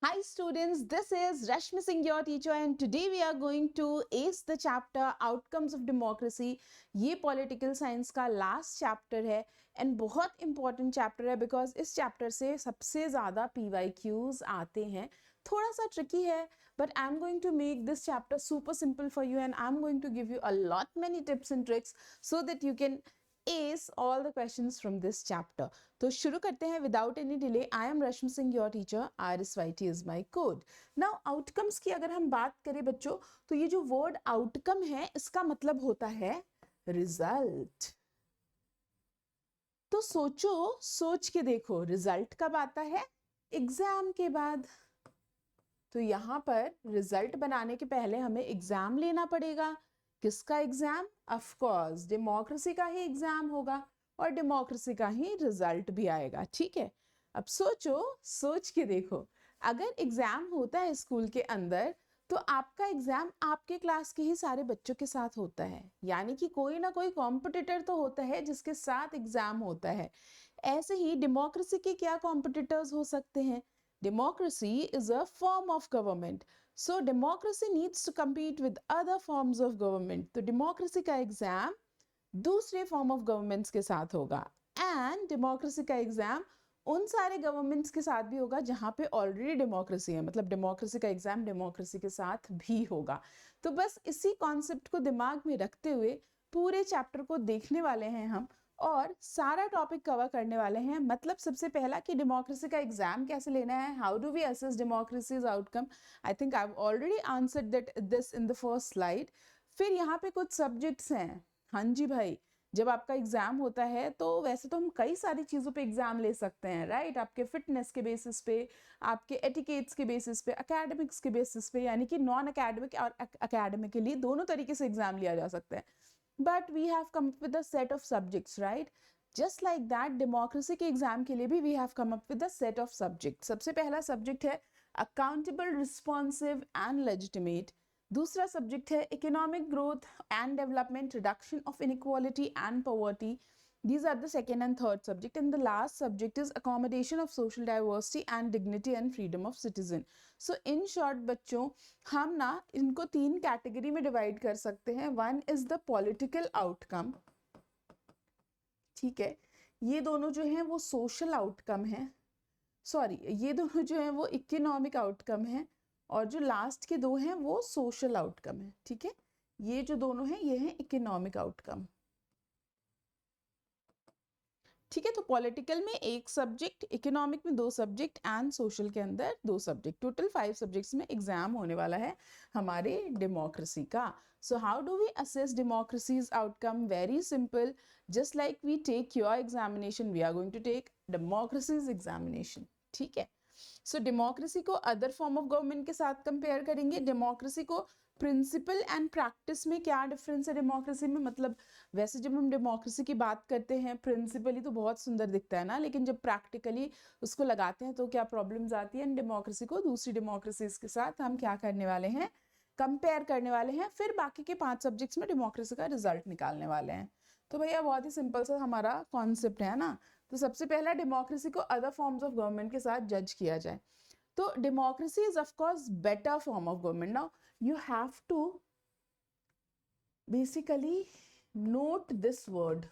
Hi students, this is Rashmi Singh, your teacher, and today we are going to ace the chapter Outcomes of Democracy. ये political science का last chapter है and बहुत important chapter है because इस chapter से सबसे ज़्यादा PYQs आते हैं. थोड़ा सा tricky है, but I'm going to make this chapter super simple for you and I'm going to give you a lot many tips and tricks so that you can ace all the questions from this chapter. तो शुरू करते हैं without any delay. I am Rashmi Singh your teacher. RSYT is my code. Now outcomes की अगर हम बात करें बच्चों, तो ये जो वर्ड आउटकम है इसका मतलब होता है रिजल्ट. तो सोचो, सोच के देखो, रिजल्ट कब आता है? एग्जाम के बाद. तो यहाँ पर रिजल्ट बनाने के पहले हमें एग्जाम लेना पड़ेगा. किसका एग्जाम? ऑफ कोर्स डेमोक्रेसी का ही एग्जाम होगा और डेमोक्रेसी का ही रिजल्ट भी आएगा. ठीक है, अब सोचो, सोच के देखो, अगर एग्जाम होता है स्कूल के अंदर तो आपका एग्जाम आपके क्लास के ही सारे बच्चों के साथ होता है, यानी कि कोई ना कोई कॉम्पिटिटर तो होता है जिसके साथ एग्जाम होता है. ऐसे ही डेमोक्रेसी के क्या कॉम्पिटिटर्स हो सकते हैं? Democracy is a form of government. So democracy needs to compete with other forms of government. तो democracy का एग्जाम दूसरे फॉर्म ऑफ गवर्नमेंट्स के साथ होगा एंड डेमोक्रेसी का एग्जाम उन सारे गवर्नमेंट्स के साथ भी होगा जहां पे ऑलरेडी डेमोक्रेसी है. मतलब डेमोक्रेसी का एग्जाम डेमोक्रेसी के साथ भी होगा. तो बस इसी कॉन्सेप्ट को दिमाग में रखते हुए पूरे चैप्टर को देखने वाले हैं हम और सारा टॉपिक कवर करने वाले हैं. मतलब सबसे पहला कि डेमोक्रेसी का एग्जाम कैसे लेना है, how do we assess democracy's outcome. I think I have already answered that this in the first slide. फिर यहाँ पे कुछ सब्जेक्ट्स हैं. हाँ जी भाई, जब आपका एग्जाम होता है तो वैसे तो हम कई सारी चीज़ों पे एग्जाम ले सकते हैं, राइट? आपके फिटनेस के बेसिस पे, आपके एटिकेट्स के बेसिस पे, एकेडमिक्स के बेसिस पे, यानी कि नॉन एकेडमिक और एकेडमिकली दोनों तरीके से एग्जाम लिया जा सकता है. But we have come up with a set of subjects, right? Just like that democracy के एग्जाम के लिए भी we have come up with a set of subject. सबसे पहला सब्जेक्ट है अकाउंटेबल, रिस्पॉन्सिव एंड लेजिटिमेट. दूसरा सब्जेक्ट है economic growth and development, reduction of inequality and poverty. These are the second and third subject, and the last subject is accommodation of social diversity and dignity and freedom of citizen. So in short बच्चों, हम ना इनको तीन category में divide कर सकते हैं. One is the political outcome. ठीक है, ये दोनों जो हैं वो सोशल आउटकम है. सॉरी, ये दोनों जो हैं वो इकोनॉमिक आउटकम है और जो लास्ट के दो हैं वो सोशल आउटकम है. ठीक है, ये जो दोनों हैं ये हैं इकोनॉमिक आउटकम. ठीक है, तो पॉलिटिकल में एक सब्जेक्ट, इकोनॉमिक में दो सब्जेक्ट एंड सोशल के अंदर दो सब्जेक्ट. टोटल 5 सब्जेक्ट्स में एग्जाम होने वाला है हमारे डेमोक्रेसी का. So how do we assess democracy's outcome? Very simple. Just like we take your examination, we are going to take democracy's examination. ठीक है, सो डेमोक्रेसी को अदर फॉर्म ऑफ गवर्नमेंट के साथ कंपेयर करेंगे. डेमोक्रेसी को principal and practice में क्या difference है डेमोक्रेसी में? मतलब वैसे जब हम डेमोक्रेसी की बात करते हैं प्रिंसिपली तो बहुत सुंदर दिखता है ना, लेकिन जब प्रैक्टिकली उसको लगाते हैं तो क्या प्रॉब्लम्स आती है. डेमोक्रेसी को दूसरी डेमोक्रेसीज के साथ हम क्या करने वाले हैं? कंपेयर करने वाले हैं. फिर बाकी के 5 सब्जेक्ट्स में डेमोक्रेसी का रिजल्ट निकालने वाले हैं. तो भैया बहुत ही सिंपल सा हमारा कॉन्सेप्ट है ना. तो सबसे पहला डेमोक्रेसी को अदर फॉर्म्स ऑफ गवर्नमेंट के साथ जज किया जाए. तो democracy is of course better form of government. Now you have to basically note this word.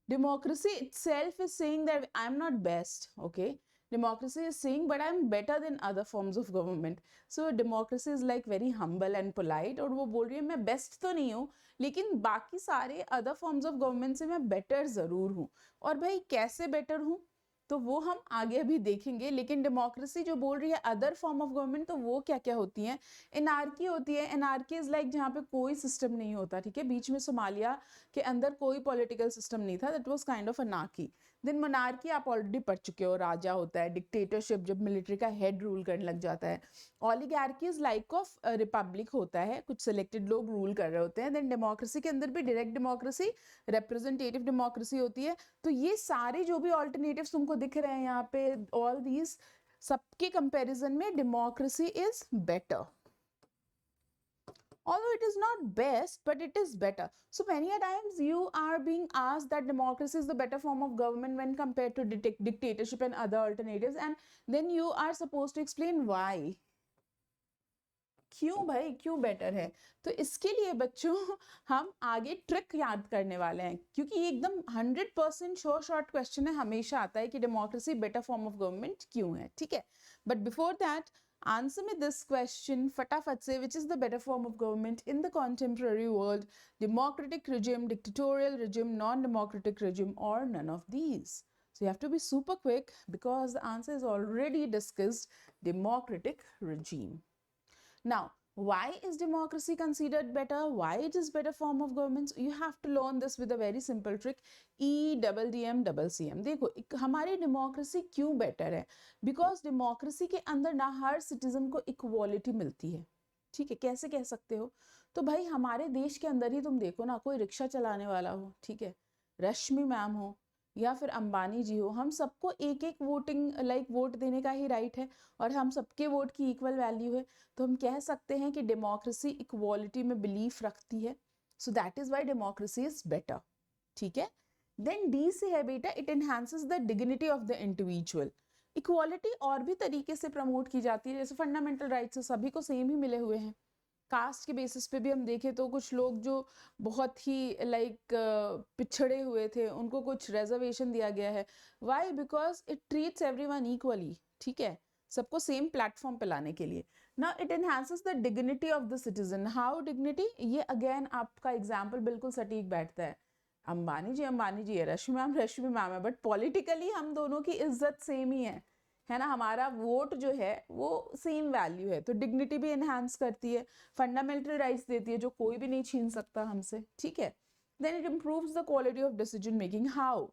Democracy itself is saying that I'm not best, okay? Democracy is saying but I'm better than other forms of government. So democracy is like very humble and polite और वो बोल रही है मैं best तो नहीं हूँ लेकिन बाकी सारे अदर फॉर्म्स ऑफ गवर्नमेंट से मैं बेटर ज़रूर हूँ. और भाई कैसे बेटर हूँ तो वो हम आगे अभी देखेंगे. लेकिन डेमोक्रेसी जो बोल रही है अदर फॉर्म ऑफ गवर्नमेंट, तो वो क्या क्या होती हैं? एनार्की होती है. एनार्की इज लाइक जहाँ पे कोई सिस्टम नहीं होता. ठीक है, बीच में सोमालिया के अंदर कोई पॉलिटिकल सिस्टम नहीं था, that was kind of anarchy. Then monarchy आप ऑलरेडी पढ़ चुके हो, राजा होता है. डिक्टेटरशिप जब मिलिट्री का हेड रूल करने लग जाता है. Oligarchy is like of Republic होता है, कुछ सिलेक्टेड लोग रूल कर रहे होते हैं. देन डेमोक्रेसी के अंदर भी डायरेक्ट डेमोक्रेसी, रिप्रेजेंटेटिव डेमोक्रेसी होती है. तो ये सारे जो भी ऑल्टरनेटिव्स तुमको दिख रहे हैं यहाँ पे, ऑल दीज सबके कंपैरिजन में democracy is better. although it is not best, but it is better. So many a times you are being asked that democracy is the better form of government when compared to dictatorship and other alternatives, and then you are supposed to explain why. क्यों भाई, क्यों better है? तो इसके लिए बच्चों हम आगे ट्रिक याद करने वाले हैं, क्योंकि ये एकदम 100% श्योर शॉर्ट क्वेश्चन है, हमेशा आता है कि democracy better form of government क्यों है, ठीक है? बट बिफोर दैट, आंसर में दिस क्वेश्चन फटाफट से, which is the better form of government in the contemporary world? Democratic regime, dictatorial regime, non democratic regime, और none of these? So you have to be super quick because the answer is already discussed, democratic regime. Now, why is democracy considered better? Why it is better form of government? You have to learn this with a very simple trick. EDDM देखो हमारी democracy क्यों better है? Because democracy के अंदर ना हर citizen को equality मिलती है, ठीक है? कैसे कह सकते हो? तो भाई हमारे देश के अंदर ही तुम देखो ना, कोई रिक्शा चलाने वाला हो, ठीक है, रश्मि मैम हो या फिर अंबानी जी हो, हम सबको एक एक वोटिंग वोट देने का ही राइट है, और हम सबके वोट की इक्वल वैल्यू है। तो हम कह सकते हैं कि डेमोक्रेसी इक्वालिटी में बिलीफ रखती है, so that is why democracy is better, ठीक है? देन डी से है बेटा, it enhances the dignity of the individual. Equality और भी तरीके से प्रमोट की जाती है, जैसे फंडामेंटल राइट्स सभी को सेम ही मिले हुए हैं। कास्ट के बेसिस पे भी हम देखें तो कुछ लोग जो बहुत ही पिछड़े हुए थे, उनको कुछ रिजर्वेशन दिया गया है। Why? Because it treats everyone equally, ठीक है, सबको सेम प्लेटफॉर्म पे लाने के लिए। ना it enhances the dignity of the citizen. How dignity? ये अगेन आपका एग्जाम्पल बिल्कुल सटीक बैठता है। अंबानी जी है, रश्मि मैम है, बट पॉलिटिकली हम दोनों की इज्जत सेम ही है ना, हमारा वोट जो है वो सेम वैल्यू है, तो डिग्निटी भी एनहांस करती है, फंडामेंटल राइट्स देती है जो कोई भी नहीं छीन सकता हमसे, ठीक है? Then it improves the quality of decision making. How?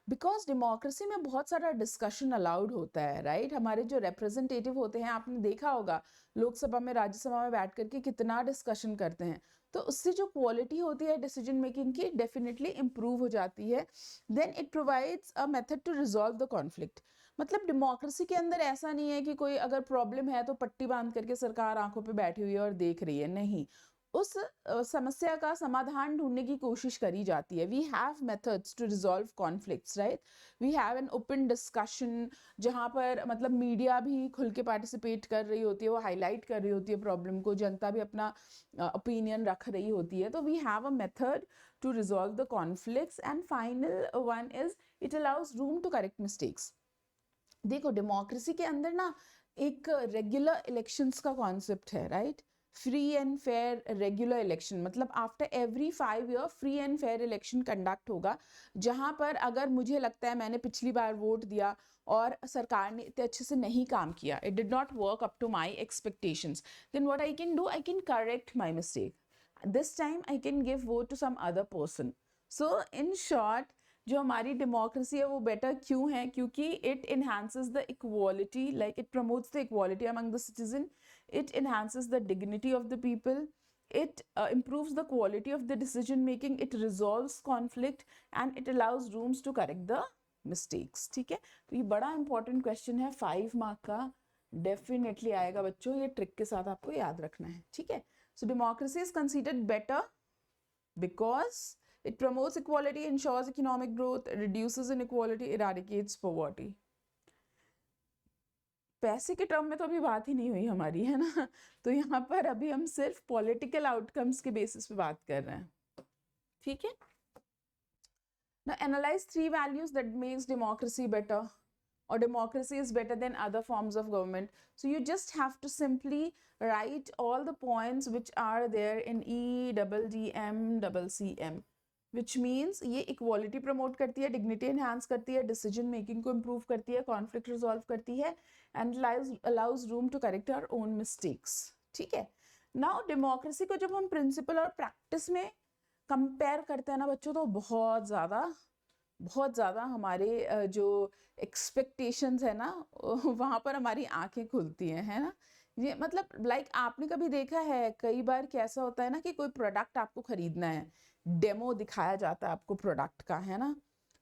Because democracy में बहुत सारा डिस्कशन अलाउड होता है, राइट? हमारे जो रिप्रेजेंटेटिव होते हैं, आपने देखा होगा लोकसभा में, राज्यसभा में बैठ करके कितना डिस्कशन करते हैं, तो उससे जो क्वालिटी होती है डिसीजन मेकिंग की, डेफिनेटली इंप्रूव हो जाती है। Then it provides a method to resolve the conflict. मतलब डेमोक्रेसी के अंदर ऐसा नहीं है कि कोई अगर प्रॉब्लम है तो पट्टी बांध करके सरकार आंखों पे बैठी हुई है और देख रही है, नहीं, उस समस्या का समाधान ढूंढने की कोशिश करी जाती है। We have methods to resolve conflicts, right? We have an open discussion, जहाँ पर मतलब मीडिया भी खुल के पार्टिसिपेट कर रही होती है, वो हाईलाइट कर रही होती है प्रॉब्लम को, जनता भी अपना ओपिनियन रख रही होती है। तो we have a method to resolve the conflicts. And final one is it allows room to correct mistakes. देखो डेमोक्रेसी के अंदर ना एक रेगुलर इलेक्शंस का कॉन्सेप्ट है, right? Free and fair regular election, मतलब after every 5 year free and fair election conduct होगा, जहां पर अगर मुझे लगता है मैंने पिछली बार वोट दिया और सरकार ने इतने अच्छे से नहीं काम किया, it did not work up to my expectations, then what I can do, I can correct my mistake, this time I can give vote to some other person. So in short, जो हमारी democracy है वो better क्यों है? क्योंकि it enhances the equality, like it promotes the equality among the citizen, it enhances the dignity of the people, it improves the quality of the decision making, it resolves conflict, and it allows rooms to correct the mistakes, ठीक है? तो ये बड़ा important question है, 5 mark का, definitely आएगा बच्चों, ये ट्रिक के साथ आपको याद रखना है, ठीक है? So democracy is considered better because it promotes equality, ensures economic growth, reduces inequality, eradicates poverty. पैसे के टर्म में तो अभी बात ही नहीं हुई हमारी, है ना? तो यहाँ पर अभी हम सिर्फ पॉलिटिकल आउटकम्स के बेसिस पे बात कर रहे हैं, ठीक है? Now analyze 3 values that makes democracy better, or democracy is better than other forms of government. So you just have to simply write all the points which are there in EDDM which means ये equality promote करती है, dignity enhance करती है, decision making को improve करती है, conflict resolve करती है, and allows room to correct our own mistakes, ठीक है? नाउ डेमोक्रेसी को जब हम प्रिंसिपल और प्रैक्टिस में कंपेयर करते हैं ना बच्चों, तो बहुत ज़्यादा हमारे जो एक्सपेक्टेशंस है ना वहाँ पर हमारी आंखें खुलती हैं, है ना? ये मतलब आपने कभी देखा है, कई बार कैसा होता है ना कि कोई प्रोडक्ट आपको खरीदना है, डेमो दिखाया जाता है आपको प्रोडक्ट का, है ना?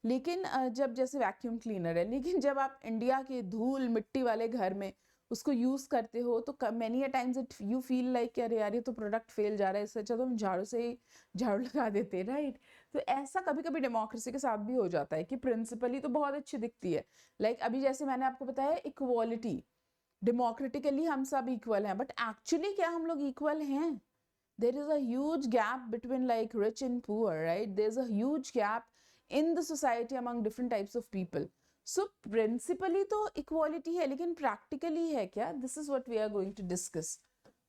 लेकिन जब जैसे वैक्यूम क्लीनर है, लेकिन जब आप इंडिया के धूल मिट्टी वाले घर में उसको यूज़ करते हो तो many a times it you feel like अरे यार ये तो प्रोडक्ट फेल जा रहा है, इससे अच्छा तो हम झाड़ू से ही झाड़ू लगा देते, राइट। तो ऐसा कभी कभी डेमोक्रेसी के साथ भी हो जाता है कि प्रिंसिपली तो बहुत अच्छी दिखती है, लाइक अभी जैसे मैंने आपको बताया इक्वालिटी, डेमोक्रेटिकली हम सब इक्वल हैं, बट एक्चुअली क्या हम लोग इक्वल हैं? there is a huge gap between like rich and poor, right? There's a huge gap in the society among different types of people. So principally तो equality है, लेकिन practically है क्या? This is what we are going to discuss.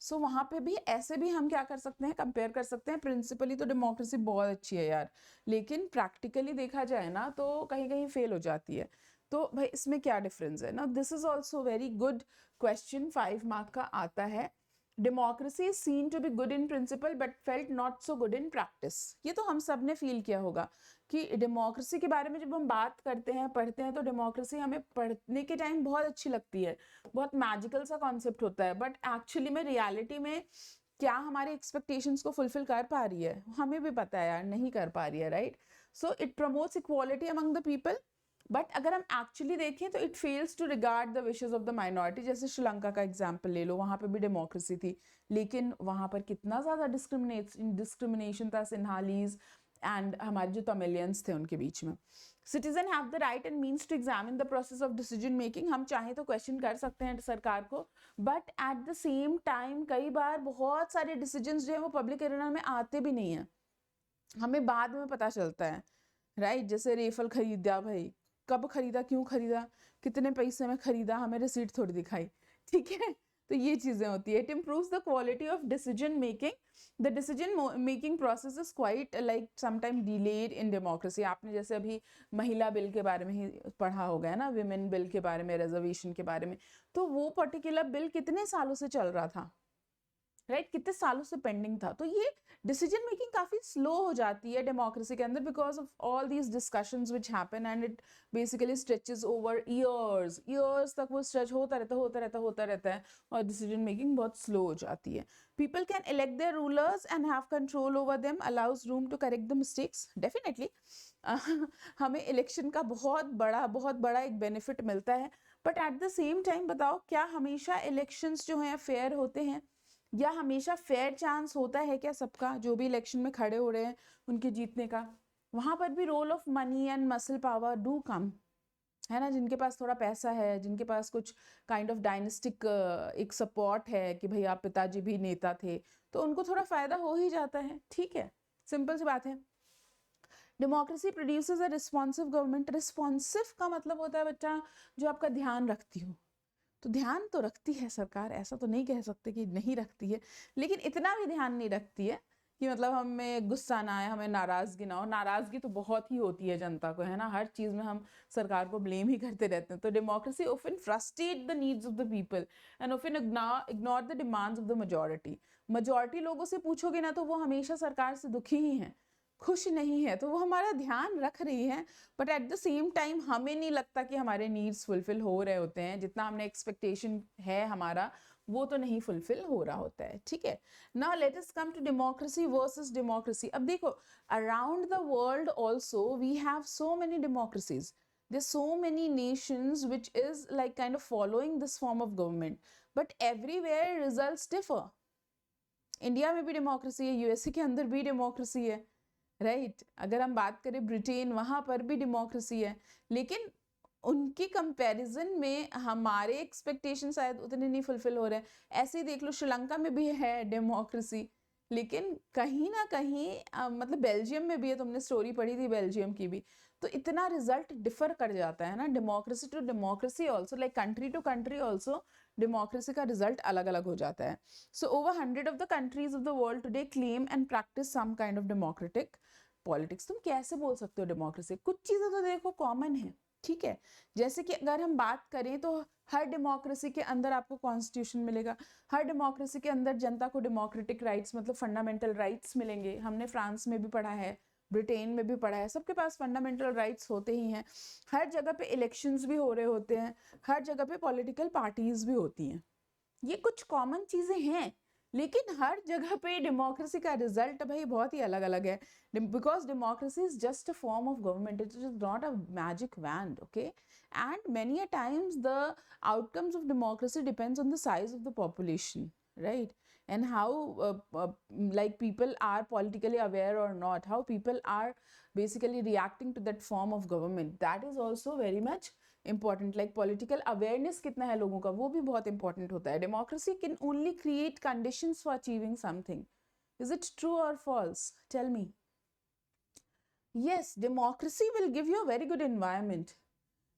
So वहाँ पे भी ऐसे भी हम क्या कर सकते हैं, कंपेयर कर सकते हैं। प्रिंसिपली तो डेमोक्रेसी बहुत अच्छी है यार, लेकिन प्रैक्टिकली देखा जाए ना तो कहीं कहीं फेल हो जाती है। तो भाई इसमें क्या डिफरेंस है ना? This is also very good question, 5 mark का आता है। Democracy is seen to be good in principle but felt not so good in practice. ये तो हम सब ने फील किया होगा कि डेमोक्रेसी के बारे में जब हम बात करते हैं, पढ़ते हैं, तो डेमोक्रेसी हमें पढ़ने के टाइम बहुत अच्छी लगती है, बहुत मैजिकल सा कॉन्सेप्ट होता है, बट एक्चुअली में रियलिटी में क्या हमारे एक्सपेक्टेशंस को फुलफिल कर पा रही है? हमें भी पता है यार, नहीं कर पा रही है, right. So it promotes equality among the people, but अगर हम एक्चुअली देखें तो it fails to regard the wishes of the minority. जैसे श्रीलंका का एग्जाम्पल ले लो, वहाँ पे भी डेमोक्रेसी थी, लेकिन वहाँ पर कितना ज़्यादा डिस्क्रिमिनेशन था सिन्हालीज एंड हमारे जो तमिलियंस थे उनके बीच में। Citizen have the right and means to examine the process of decision making. हम चाहें तो क्वेश्चन कर सकते हैं सरकार को, but at the same time कई बार बहुत सारे डिसीजन जो है वो पब्लिक एरिना में आते भी नहीं है, हमें बाद में पता चलता है, राइट। जैसे रेफल खरीदा, भाई कब खरीदा, क्यों खरीदा, कितने पैसे में खरीदा, हमें रिसीट थोड़ी दिखाई, ठीक है। तो ये चीजें होती है। It improves the quality of decision making. The decision making process is quite like sometime delayed in democracy. आपने जैसे अभी महिला बिल के बारे में ही पढ़ा होगा है ना, विमेन बिल के बारे में, रिजर्वेशन के बारे में, तो वो पर्टिकुलर बिल कितने सालों से चल रहा था, राइट, कितने सालों से पेंडिंग था। तो ये डिसीजन मेकिंग काफी स्लो हो जाती है डेमोक्रेसी के अंदर, because of all these discussions which happen and it basically stretches over years तक वो स्ट्रेच होता रहता है और डिसीजन मेकिंग बहुत स्लो हो जाती है। People can elect their rulers and have control over them, allows room to correct the mistakes. Definitely हमें इलेक्शन का बहुत बड़ा एक बेनिफिट मिलता है, but at the same time बताओ क्या हमेशा इलेक्शंस जो हैं फेयर होते हैं, या हमेशा फेयर चांस होता है क्या सबका, जो भी इलेक्शन में खड़े हो रहे हैं उनके जीतने का? वहां पर भी role of money and muscle power do come, है ना। जिनके पास थोड़ा पैसा है, जिनके पास कुछ काइंड ऑफ डायनेस्टिक एक सपोर्ट है कि भाई आप पिताजी भी नेता थे, तो उनको थोड़ा फायदा हो ही जाता है, ठीक है, सिंपल सी बात है। डेमोक्रेसी प्रोड्यूसेस अ रिस्पॉन्सिव गवर्नमेंट। रिस्पॉन्सिव का मतलब होता है बच्चा जो आपका ध्यान रखती हो, तो ध्यान तो रखती है सरकार, ऐसा तो नहीं कह सकते कि नहीं रखती है, लेकिन इतना भी ध्यान नहीं रखती है कि मतलब हमें गुस्सा ना आए, हमें नाराजगी ना हो। नाराजगी तो बहुत ही होती है जनता को, है ना, हर चीज में हम सरकार को ब्लेम ही करते रहते हैं। तो democracy often frustrate the needs of the people and often ignore the demands of the majority लोगों से पूछोगे ना तो वो हमेशा सरकार से दुखी ही हैं, खुश नहीं है, तो वो हमारा ध्यान रख रही है, but at the same time हमें नहीं लगता कि हमारे नीड्स फुलफिल हो रहे होते हैं, जितना हमने एक्सपेक्टेशन है हमारा वो तो नहीं फुलफिल हो रहा होता है, ठीक है। Now let us come to democracy versus democracy. अब देखो around the world also we have so many democracies, there's so many nations which is like kind of following this form of government, but everywhere results differ. India में भी democracy है, USA के अंदर भी democracy है, right. अगर हम बात करें ब्रिटेन, वहां पर भी डेमोक्रेसी है, लेकिन उनकी कंपैरिजन में हमारे एक्सपेक्टेशन शायद उतने नहीं फुलफिल हो रहे हैं। ऐसे ही देख लो श्रीलंका में भी है डेमोक्रेसी, लेकिन कहीं ना कहीं मतलब बेल्जियम में भी है, तुमने स्टोरी पढ़ी थी बेल्जियम की भी, तो इतना रिजल्ट डिफर कर जाता है ना, democracy to democracy also, like country to country also democracy का रिजल्ट अलग अलग हो जाता है। So over 100 of the countries of the world today claim and practice some kind of democratic politics. तुम कैसे बोल सकते हो डेमोक्रेसी? कुछ चीजें तो देखो कॉमन है, ठीक है। जैसे कि अगर हम बात करें तो हर डेमोक्रेसी के अंदर आपको कॉन्स्टिट्यूशन मिलेगा, हर डेमोक्रेसी के अंदर जनता को डेमोक्रेटिक राइट्स मतलब फंडामेंटल राइट्स मिलेंगे। हमने फ्रांस में भी पढ़ा है, ब्रिटेन में भी पढ़ा है, सबके पास फंडामेंटल राइट्स होते ही हैं। हर जगह पे इलेक्शंस भी हो रहे होते हैं, हर जगह पे पॉलिटिकल पार्टीज भी होती हैं। ये कुछ कॉमन चीजें हैं, लेकिन हर जगह पे डेमोक्रेसी का रिजल्ट भाई बहुत ही अलग अलग है, because democracy is just a form of government, it is not a magic wand, okay. And many a times the outcomes of democracy depends on the size of the population, right? And how like people are politically aware or not, how people are basically reacting to that form of government, that is also very much important. Like political awareness कितना है लोगों का, वो भी बहुत important होता है. Democracy can only create conditions for achieving something. Is it true or false? Tell me. Yes, democracy will give you a very good environment.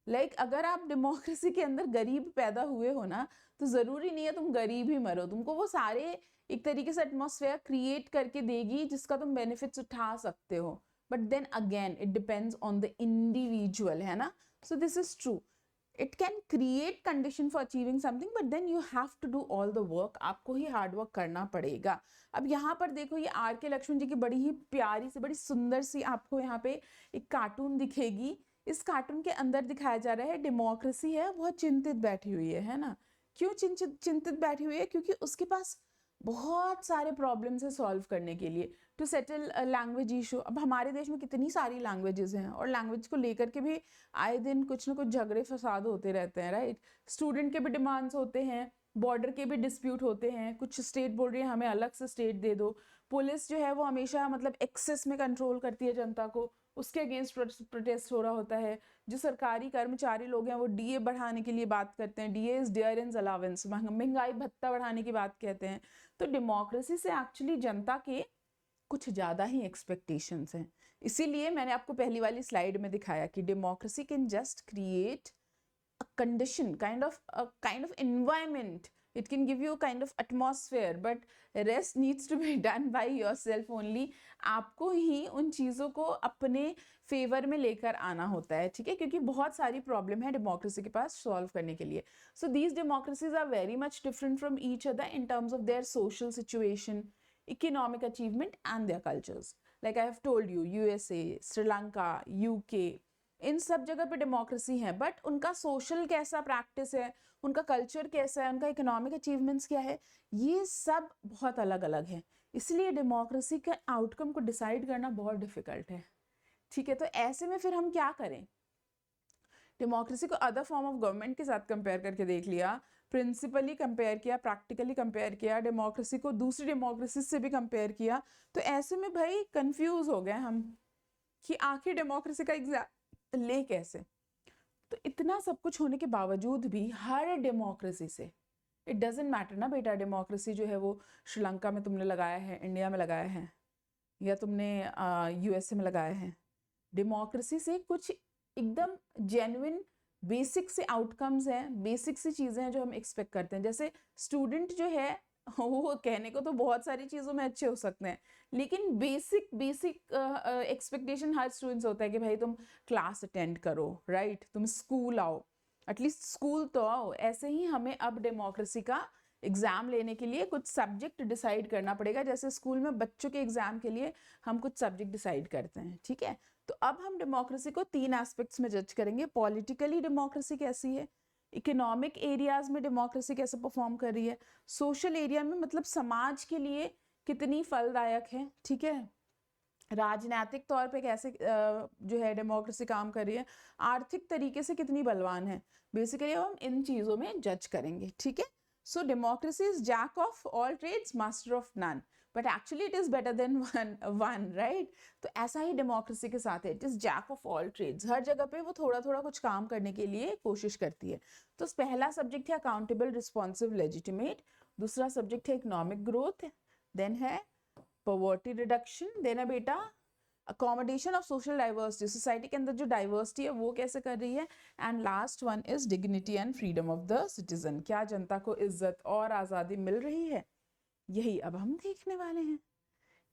Like अगर आप डेमोक्रेसी के अंदर गरीब पैदा हुए हो ना, तो ज़रूरी नहीं है तुम गरीब ही मरो, तुमको वो सारे एक तरीके से एटमॉस्फेयर क्रिएट करके देगी जिसका तुम बेनिफिट्स उठा सकते हो. But then again it depends on the individual, है ना. So this is true, it can create condition for achieving something, but then you have to do all the work, आपको ही हार्ड वर्क करना पड़ेगा. अब यहाँ पर देखो, ये आर के लक्ष्मण जी की बड़ी ही प्यारी सी, बड़ी सुंदर सी आपको यहाँ पे एक कार्टून दिखेगी. इस कार्टून के अंदर दिखाया जा रहा है डेमोक्रेसी है बहुत चिंतित बैठी हुई है ना. क्यों चिंतित बैठी हुई है? क्योंकि उसके पास बहुत सारे प्रॉब्लम्स है सॉल्व करने के लिए, टू सेटल लैंग्वेज इशू. अब हमारे देश में कितनी सारी लैंग्वेजेस हैं, और लैंग्वेज को लेकर के भी आए दिन कुछ ना कुछ झगड़े फसाद होते रहते हैं, राइट. स्टूडेंट के भी डिमांड्स होते हैं, बॉर्डर के भी डिस्प्यूट होते हैं, कुछ स्टेट बोल रही है हमें अलग से स्टेट दे दो. पुलिस जो है वो हमेशा मतलब एक्सेस में कंट्रोल करती है जनता को, उसके अगेंस्ट प्रोटेस्ट हो रहा होता है. जो सरकारी कर्मचारी लोग हैं वो डीए बढ़ाने के लिए बात करते हैं, डीए इज डियरेंस अलावेंस, महंगाई भत्ता बढ़ाने की बात कहते हैं. तो डेमोक्रेसी से एक्चुअली जनता के कुछ ज़्यादा ही एक्सपेक्टेशंस हैं. इसीलिए मैंने आपको पहली वाली स्लाइड में दिखाया कि democracy can just create a condition, kind of environment. It can give you a kind of atmosphere, but rest needs to be done by yourself only. आपको ही उन चीज़ों को अपने फेवर में लेकर आना होता है, ठीक है, क्योंकि बहुत सारी प्रॉब्लम है डेमोक्रेसी के पास सॉल्व करने के लिए. So these democracies are very much different from each other in terms of their social situation, economic achievement and their cultures. Like I have told you, USA, Sri Lanka, UK, इन सब जगह पे democracy है, but उनका social कैसा practice है, उनका culture कैसा है, उनका इकोनॉमिक अचीवमेंट्स क्या है, ये सब बहुत अलग अलग है. इसलिए डेमोक्रेसी के आउटकम को डिसाइड करना बहुत डिफिकल्ट है, ठीक है. तो ऐसे में फिर हम क्या करें? डेमोक्रेसी को अदर फॉर्म ऑफ गवर्नमेंट के साथ कंपेयर करके देख लिया, प्रिंसिपली कंपेयर किया, प्रैक्टिकली कंपेयर किया, डेमोक्रेसी को दूसरी डेमोक्रेसी से भी कंपेयर किया. तो ऐसे में भाई कंफ्यूज हो गए हम कि आखिर डेमोक्रेसी का एग्जाम ले कैसे. तो इतना सब कुछ होने के बावजूद भी हर डेमोक्रेसी से, इट डजेंट मैटर ना बेटा, डेमोक्रेसी जो है वो श्रीलंका में तुमने लगाया है, इंडिया में लगाया है, या तुमने यूएसए में लगाया है, डेमोक्रेसी से कुछ एकदम जेन्युइन बेसिक से आउटकम्स हैं, बेसिक सी चीज़ें हैं जो हम एक्सपेक्ट करते हैं. जैसे स्टूडेंट जो है वो कहने को तो बहुत सारी चीज़ों में अच्छे हो सकते हैं, लेकिन बेसिक एक्सपेक्टेशन हर स्टूडेंट्स होता है कि भाई तुम क्लास अटेंड करो, राइट, तुम स्कूल आओ, एटलीस्ट स्कूल तो आओ. ऐसे ही हमें अब डेमोक्रेसी का एग्ज़ाम लेने के लिए कुछ सब्जेक्ट डिसाइड करना पड़ेगा, जैसे स्कूल में बच्चों के एग्ज़ाम के लिए हम कुछ सब्जेक्ट डिसाइड करते हैं, ठीक है. तो अब हम डेमोक्रेसी को 3 एस्पेक्ट्स में जज करेंगे. पॉलिटिकली डेमोक्रेसी कैसी है, इकोनॉमिक एरियाज में डेमोक्रेसी कैसे परफॉर्म कर रही है, सोशल एरिया में मतलब समाज के लिए कितनी फलदायक है, ठीक है, राजनीतिक तौर पे कैसे जो है डेमोक्रेसी काम कर रही है, आर्थिक तरीके से कितनी बलवान है. बेसिकली हम इन चीज़ों में जज करेंगे, ठीक है. So democracy is jack of all trades master of none, but actually it is better than one, right. तो ऐसा ही डेमोक्रेसी के साथ है, it is jack of all trades. हर जगह पे वो थोड़ा थोड़ा कुछ काम करने के लिए कोशिश करती है. तो पहला सब्जेक्ट है अकाउंटेबल, रिस्पॉन्सिव, लेजिटिमेट. दूसरा सब्जेक्ट है इकोनॉमिक ग्रोथ, देन है पॉवर्टी रिडक्शन, देन है बेटा accommodation of social diversity, society के अंदर जो डाइवर्सिटी है वो कैसे कर रही है, and last one is dignity and freedom of the citizen, क्या जनता को इज्जत और आज़ादी मिल रही है. यही अब हम देखने वाले हैं.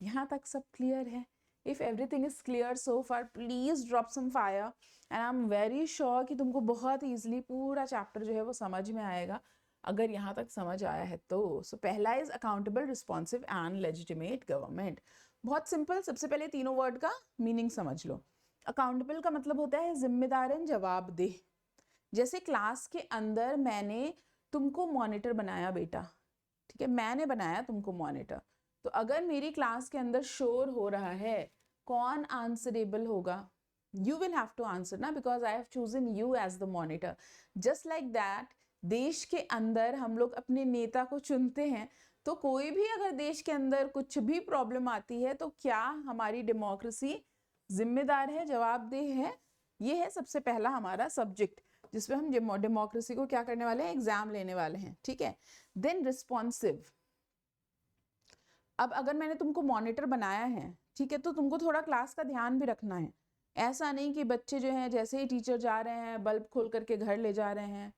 यहाँ तक सब क्लियर है? If everything is clear so far, please drop some fire, and I am very sure कि तुमको बहुत ईजिली पूरा चैप्टर जो है वो समझ में आएगा अगर यहाँ तक समझ आया है तो. सो पहला is accountable, responsive and legitimate government. बहुत सिंपल. सबसे पहले तीनों वर्ड का मीनिंग समझ लो. अकाउंटेबल का मतलब होता है जिम्मेदारन, जवाबदेह. जैसे क्लास के अंदर मैंने तुमको मॉनिटर बनाया बेटा, ठीक है, मैंने बनाया तुमको मॉनिटर। तो अगर मेरी क्लास के अंदर शोर हो रहा है, कौन आंसरेबल होगा? You will have to answer ना, because I have chosen you as the monitor. Just like that, देश के अंदर हम लोग अपने नेता को चुनते हैं, तो कोई भी अगर देश के अंदर कुछ भी प्रॉब्लम आती है तो क्या हमारी डेमोक्रेसी जिम्मेदार है, जवाबदेह है? ये है सबसे पहला हमारा सब्जेक्ट जिसमें हम डेमोक्रेसी को क्या करने वाले हैं, एग्जाम लेने वाले हैं। ठीक है, देन रिस्पॉन्सिव। अब अगर मैंने तुमको मॉनिटर बनाया है, ठीक है, तो तुमको थोड़ा क्लास का ध्यान भी रखना है। ऐसा नहीं कि बच्चे जो हैं जैसे ही टीचर जा रहे हैं बल्ब खोल करके घर ले जा रहे हैं,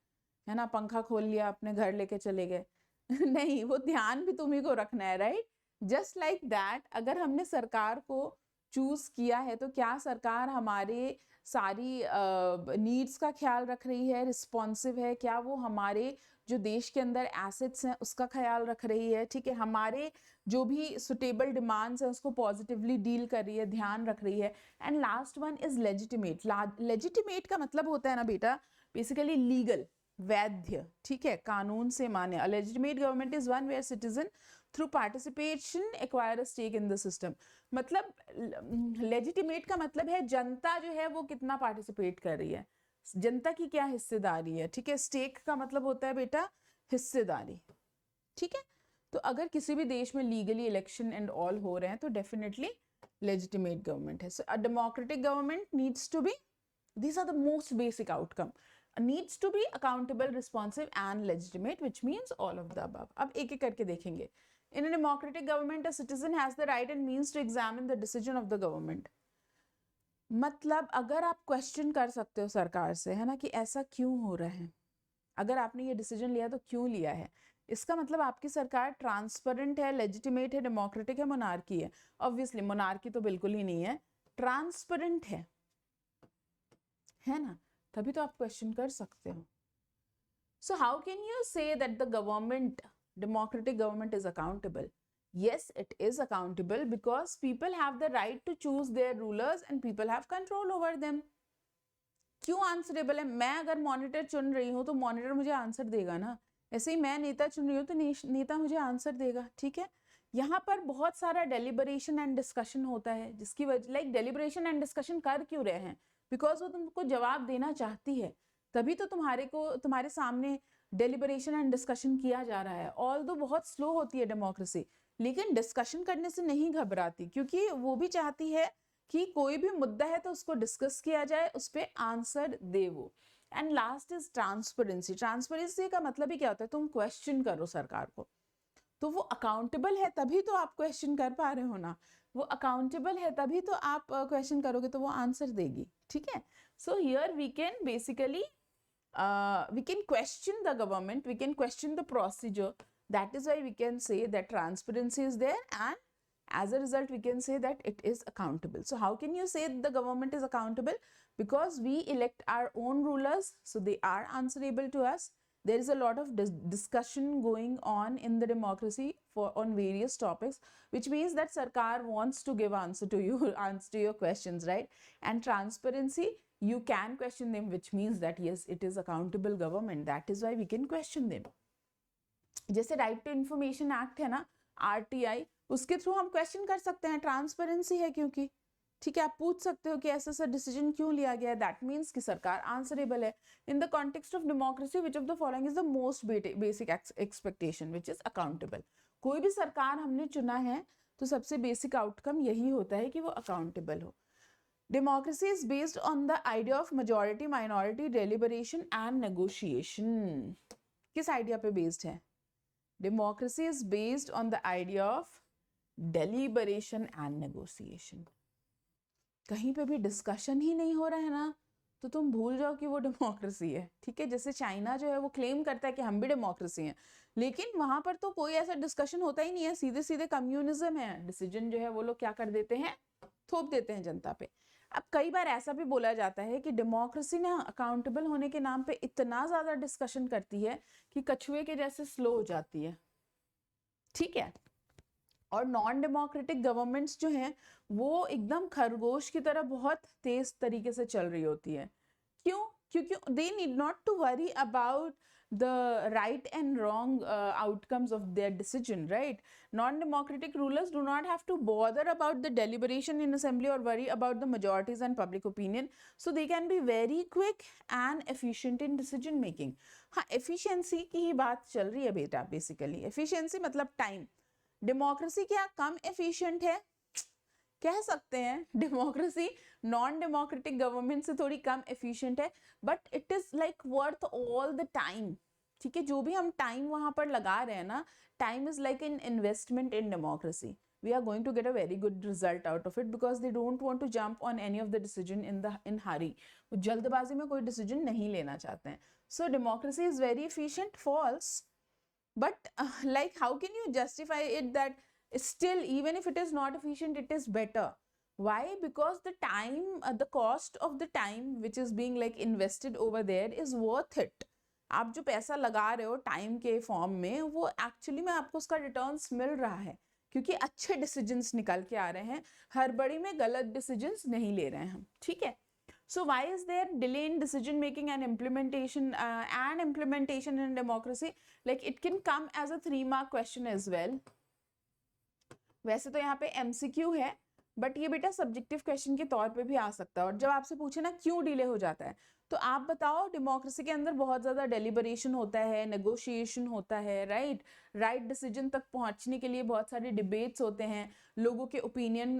है ना, पंखा खोल लिया अपने घर लेके चले गए नहीं, वो ध्यान भी तुम्ही को रखना है, राइट? जस्ट लाइक दैट, अगर हमने सरकार को चूज किया है तो क्या सरकार हमारे सारी नीड्स का ख्याल रख रही है, रिस्पॉन्सिव है? क्या वो हमारे जो देश के अंदर एसेट्स हैं उसका ख्याल रख रही है? ठीक है, हमारे जो भी सुटेबल डिमांड्स हैं उसको पॉजिटिवली डील कर रही है, ध्यान रख रही है? And last one is legitimate. Legitimate का मतलब होता है ना बेटा, बेसिकली लीगल, वैध, ठीक है, कानून से मान्य। A legitimate government is one where citizen through participation acquire a stake in the system. मतलब लेजिटिमेट का मतलब है जनता जो है वो कितना पार्टिसिपेट कर रही है, जनता की क्या हिस्सेदारी है। ठीक है, स्टेक का मतलब होता है बेटा हिस्सेदारी। ठीक है, तो अगर किसी भी देश में लीगली इलेक्शन एंड ऑल हो रहे हैं तो डेफिनेटली लेजिटिमेट गवर्नमेंट है। So a democratic government needs to be, these are the most basic outcome, needs to be accountable, responsive and legitimate, which means all of the above. अब एक एक करके देखेंगे। In a democratic government, a citizen has the right and means to examine the decision of the government. मतलब अगर आप question कर सकते हो सरकार से, है ना, कि ऐसा क्यों हो रहा है, अगर आपने ये डिसीजन लिया तो क्यों लिया है, इसका मतलब आपकी सरकार ट्रांसपेरेंट है, लेजिटिमेट है, डेमोक्रेटिक है, मोनार्की है। ऑब्वियसली मोनार्की तो बिल्कुल ही नहीं है, ट्रांसपेरेंट है ना, तभी तो आप क्वेश्चन कर सकते हो। So how can you say that the government, democratic government is accountable? Yes, it is accountable because people have the right to choose their rulers and people have control over them. क्यों answerable है? मैं अगर monitor चुन रही हूँ तो monitor मुझे answer देगा ना, ऐसे ही मैं नेता चुन रही हूँ तो नेता मुझे आंसर देगा। ठीक है, यहाँ पर बहुत सारा डेलिबरेशन एंड डिस्कशन होता है, जिसकी वजह, लाइक डेलिबरेशन एंड डिस्कशन कर क्यों रहे हैं? बिकॉज वो तुमको जवाब देना चाहती है, तभी तो तुम्हारे सामने डेलिबरेशन एंड डिस्कशन किया जा रहा है। ऑल्दो बहुत स्लो होती है डेमोक्रेसी, लेकिन डिस्कशन करने से नहीं घबराती, क्योंकि वो भी चाहती है कि कोई भी मुद्दा है तो उसको डिस्कस किया जाए, उस पर आंसर दे वो। And last is transparency. Transparency का मतलब ही क्या होता है? तुम क्वेश्चन करो सरकार को, तो वो अकाउंटेबल है तभी तो आप क्वेश्चन कर पा रहे हो ना, वो अकाउंटेबल है तभी तो आप क्वेश्चन करोगे तो वो आंसर देगी। ठीक है, so here we can basically we can question the government, we can question the procedure. That is why we can say that transparency is there, and as a result we can say that it is accountable. So how can you say the government is accountable? Because we elect our own rulers, so they are answerable to us. There is a lot of discussion going on in the democracy on various topics, which means that sarkar wants to give answer to you, answer to your questions, right? And transparency, you can question them, which means that yes, it is accountable government. That is why we can question them. जैसे right to information act है ना, RTI, उसके through हम question कर सकते हैं, transparency है क्योंकि। ठीक है, आप पूछ सकते हो कि ऐसा डिसीजन क्यों लिया गया है, दैट मीन्स कि सरकार आंसरेबल है। In the context of democracy, which of the following is the most basic expectation, which is accountable? कोई भी सरकार हमने चुना है तो सबसे बेसिक आउटकम यही होता है कि वो अकाउंटेबल हो। Democracy is based on the idea of majority, minority, deliberation and negotiation. किस आइडिया पे बेस्ड है? Democracy is based on the idea of deliberation and negotiation. कहीं पे भी डिस्कशन ही नहीं हो रहा है ना, तो तुम भूल जाओ कि वो डेमोक्रेसी है। ठीक है, जैसे चाइना जो है वो क्लेम करता है कि हम भी डेमोक्रेसी हैं, लेकिन वहां पर तो कोई ऐसा डिस्कशन होता ही नहीं है, सीधे सीधे कम्युनिज्म है। डिसीजन जो है वो लोग क्या कर देते हैं, थोप देते हैं जनता पे। अब कई बार ऐसा भी बोला जाता है कि डेमोक्रेसी ना अकाउंटेबल होने के नाम पे इतना ज्यादा डिस्कशन करती है कि कछुए के जैसे स्लो हो जाती है। ठीक है, और नॉन डेमोक्रेटिक गवर्नमेंट्स जो हैं वो एकदम खरगोश की तरह बहुत तेज तरीके से चल रही होती है। क्यों? क्योंकि they need not to worry about the right and wrong outcomes of their decision, right? Non-democratic rulers do not have to bother about the deliberation in assembly or worry about the majorities and public opinion, so they can be very quick and efficient in decision making. हाँ, efficiency की ही बात चल रही है बेटा, basically efficiency मतलब time. Democracy क्या कम efficient है? कह सकते हैं डेमोक्रेसी नॉन डेमोक्रेटिक गवर्नमेंट से थोड़ी कम एफिशिएंट है, but it is like worth all the time. ठीक है, जो भी हम टाइम वहां पर लगा रहे हैं ना, time is like an investment in democracy. We are going to get a very good result out of it because they don't want to jump on any of the decision in hurry. वो जल्दबाजी में कोई decision नहीं लेना चाहते हैं. So democracy is very efficient, false. But like how can you justify it that still even if it is not efficient it is better? Why? Because the time, the cost of the time which is being like invested over there is worth it. आप जो पैसा लगा रहे हो time के form में, वो actually में आपको उसका रिटर्न्स मिल रहा है, क्योंकि अच्छे डिसीजंस निकल के आ रहे हैं, हड़बड़ी में गलत डिसीजंस नहीं ले रहे हैं हम. ठीक है, so why is there delay in decision making and implementation in democracy? Like it can come as a 3-mark question as well. वैसे तो यहाँ पे MCQ है, बट ये बेटा सब्जेक्टिव क्वेश्चन के तौर पे भी आ सकता है. और जब आपसे पूछे ना क्यों डिले हो जाता है, तो आप बताओ. डेमोक्रेसी के अंदर बहुत ज़्यादा डेलिबरेशन होता है, नेगोशिएशन होता है, राइट डिसीजन तक पहुंचने के लिए बहुत सारे डिबेट्स होते हैं, लोगों के ओपिनियन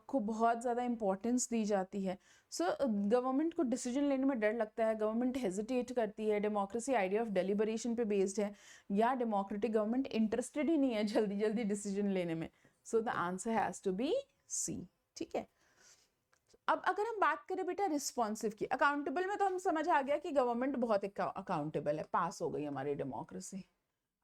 को बहुत ज़्यादा इंपॉर्टेंस दी जाती है. सो गवर्नमेंट को डिसीजन लेने में डर लगता है, गवर्नमेंट हेजिटेट करती है. डेमोक्रेसी आइडिया ऑफ डेलिबरेशन पे बेस्ड है, या डेमोक्रेटिक गवर्नमेंट इंटरेस्टेड ही नहीं है जल्दी जल्दी डिसीजन लेने में. So the answer has to be C. ठीक है, अब अगर हम बात करें बेटा रिस्पॉन्सिव की, अकाउंटेबल में तो हम समझ आ गया कि गवर्नमेंट बहुत अकाउंटेबल है, पास हो गई हमारी डेमोक्रेसी.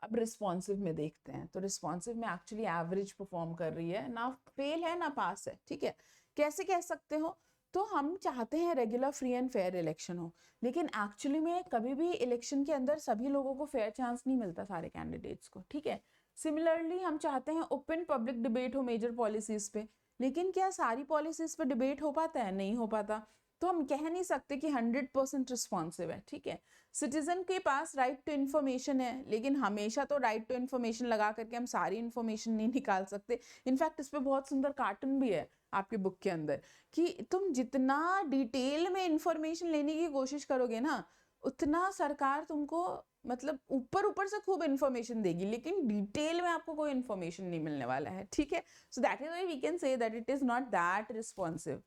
अब रिस्पॉन्सिव में देखते हैं, तो रिस्पॉन्सिव में एक्चुअली एवरेज परफॉर्म कर रही है, ना फेल है ना पास है. ठीक है, कैसे कह सकते हो? तो हम चाहते हैं regular free and fair election हो, लेकिन एक्चुअली में कभी भी इलेक्शन के अंदर सभी लोगों को फेयर चांस नहीं मिलता, सारे कैंडिडेट्स को. ठीक है, सिमिलरली हम चाहते हैं ओपन पब्लिक डिबेट हो मेजर पॉलिसीज पे, लेकिन क्या सारी पॉलिसीज पे डिबेट हो पाता है? नहीं हो पाता. तो हम कह नहीं सकते कि 100% रिस्पॉन्सिव है. ठीक है, सिटीजन के पास राइट टू इन्फॉर्मेशन है, लेकिन हमेशा तो राइट टू इन्फॉर्मेशन लगा करके हम सारी इन्फॉर्मेशन नहीं निकाल सकते. इनफैक्ट इस पे बहुत सुंदर कार्टून भी है आपके बुक के अंदर, कि तुम जितना डिटेल में इंफॉर्मेशन लेने की कोशिश करोगे ना, उतना सरकार तुमको मतलब ऊपर से खूब इन्फॉर्मेशन देगी, लेकिन डिटेल में आपको कोई इन्फॉर्मेशन नहीं मिलने वाला है. ठीक है, so that is why we can say that it is not that responsive.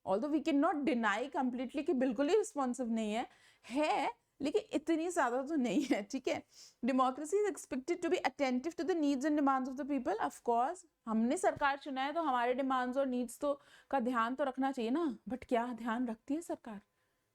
Although we can not deny completely कि बिल्कुल ही रिस्पॉन्सिव नहीं है, लेकिन इतनी ज्यादा तो नहीं है. ठीक है, democracy is expected to be attentive to the needs and demands of the people. Of course हमने सरकार चुना है, तो हमारे डिमांड्स और नीड्स तो का ध्यान तो रखना चाहिए ना. बट क्या ध्यान रखती है सरकार?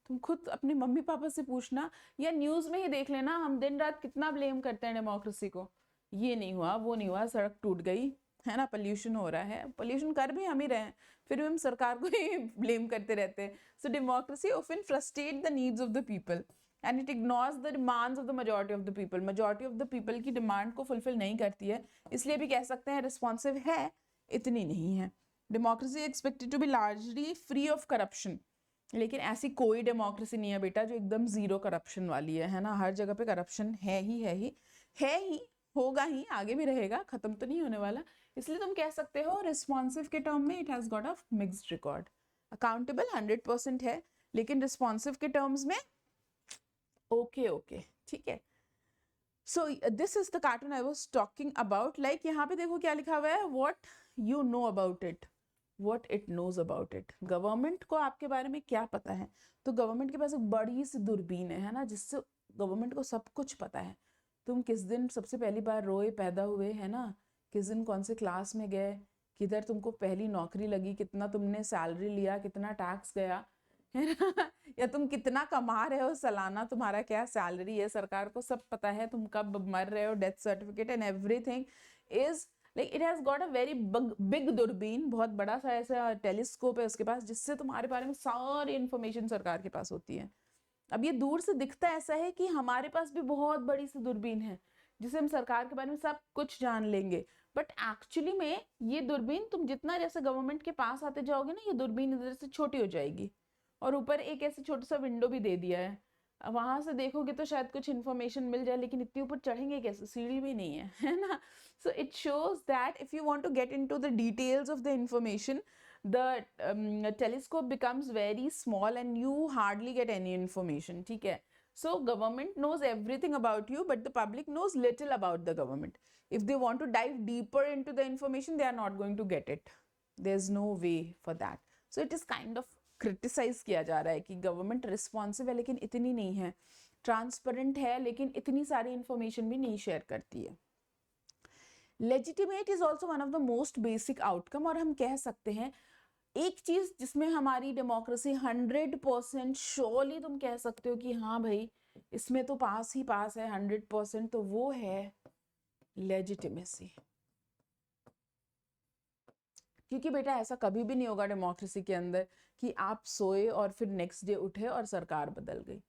तुम खुद अपने मम्मी पापा से पूछना, या न्यूज़ में ही देख लेना, हम दिन रात कितना ब्लेम करते हैं डेमोक्रेसी को. ये नहीं हुआ, वो नहीं हुआ, सड़क टूट गई है ना, पोल्यूशन हो रहा है. पोल्यूशन कर भी हम ही रहे हैं, फिर भी हम सरकार को ही ब्लेम करते रहते हैं. So democracy often frustrate the needs of the people and it ignores the demands of the majority of the people. Majority of the people की डिमांड को फुलफिल नहीं करती है, इसलिए भी कह सकते हैं रिस्पॉन्सिव है, इतनी नहीं है. Democracy expected to be largely free of corruption, लेकिन ऐसी कोई डेमोक्रेसी नहीं है बेटा जो एकदम जीरो करप्शन वाली है ना. हर जगह पे करप्शन है ही, होगा ही, आगे भी रहेगा, खत्म तो नहीं होने वाला. इसलिए तुम कह सकते हो रिस्पॉन्सिव के टर्म में it has got a mixed record. Accountable 100% है, लेकिन रिस्पॉन्सिव के टर्म्स में ओके. ठीक है, सो this is the cartoon I was talking about. Like यहाँ पे देखो क्या लिखा हुआ है, what you know about it, what it knows about it. Government को आपके बारे में क्या पता है? तो गवर्नमेंट के पास एक बड़ी सी दूरबीन है ना, जिससे गवर्नमेंट को सब कुछ पता है. तुम किस दिन सबसे पहली बार रोए पैदा हुए है ना, किस दिन कौन से क्लास में गए, किधर तुमको पहली नौकरी लगी, कितना तुमने सैलरी लिया, कितना टैक्स गया है ना, या तुम कितना कमा रहे हो सालाना, तुम्हारा क्या सैलरी है, सरकार को सब पता है. तुम कब मर रहे हो, death certificate and everything is like it has got a very big दूरबीन, बहुत बड़ा सा ऐसा टेलीस्कोप है उसके पास, जिससे तुम्हारे बारे में सारी इंफॉर्मेशन सरकार के पास होती है. अब ये दूर से दिखता ऐसा है कि हमारे पास भी बहुत बड़ी सी दूरबीन है, जिससे हम सरकार के बारे में सब कुछ जान लेंगे. बट एक्चुअली में ये दूरबीन तुम जितना जैसे गवर्नमेंट के पास आते जाओगे ना, ये दूरबीन इधर से छोटी हो जाएगी, और ऊपर एक ऐसे छोटा सा विंडो भी दे दिया है। वहां से देखोगे तो शायद कुछ इन्फॉर्मेशन मिल जाए, लेकिन इतनी ऊपर चढ़ेंगे कैसे, सीढ़ी भी नहीं है, है ना। So it shows that if you want to get into the details of the information, the telescope becomes very small and you hardly get any information, ठीक है। So government knows everything about you, but the public knows little about the government. If they want to dive deeper into the information, they are not going to get it. There's no way for that. So it is kind of criticise किया जा रहा है कि government responsive है लेकिन इतनी नहीं है, ट्रांसपेरेंट है लेकिन इतनी सारी इंफॉर्मेशन भी नहीं शेयर करती है। Legitimate is also one of the most basic outcome, और हम कह सकते हैं एक चीज जिसमें हमारी डेमोक्रेसी 100% श्योरली तुम कह सकते हो कि हाँ भाई इसमें तो पास ही पास है 100%, तो वो है लेजिटिमेसी। क्योंकि बेटा ऐसा कभी भी नहीं होगा डेमोक्रेसी के अंदर कि आप सोए और फिर नेक्स्ट डे उठे और सरकार बदल गई।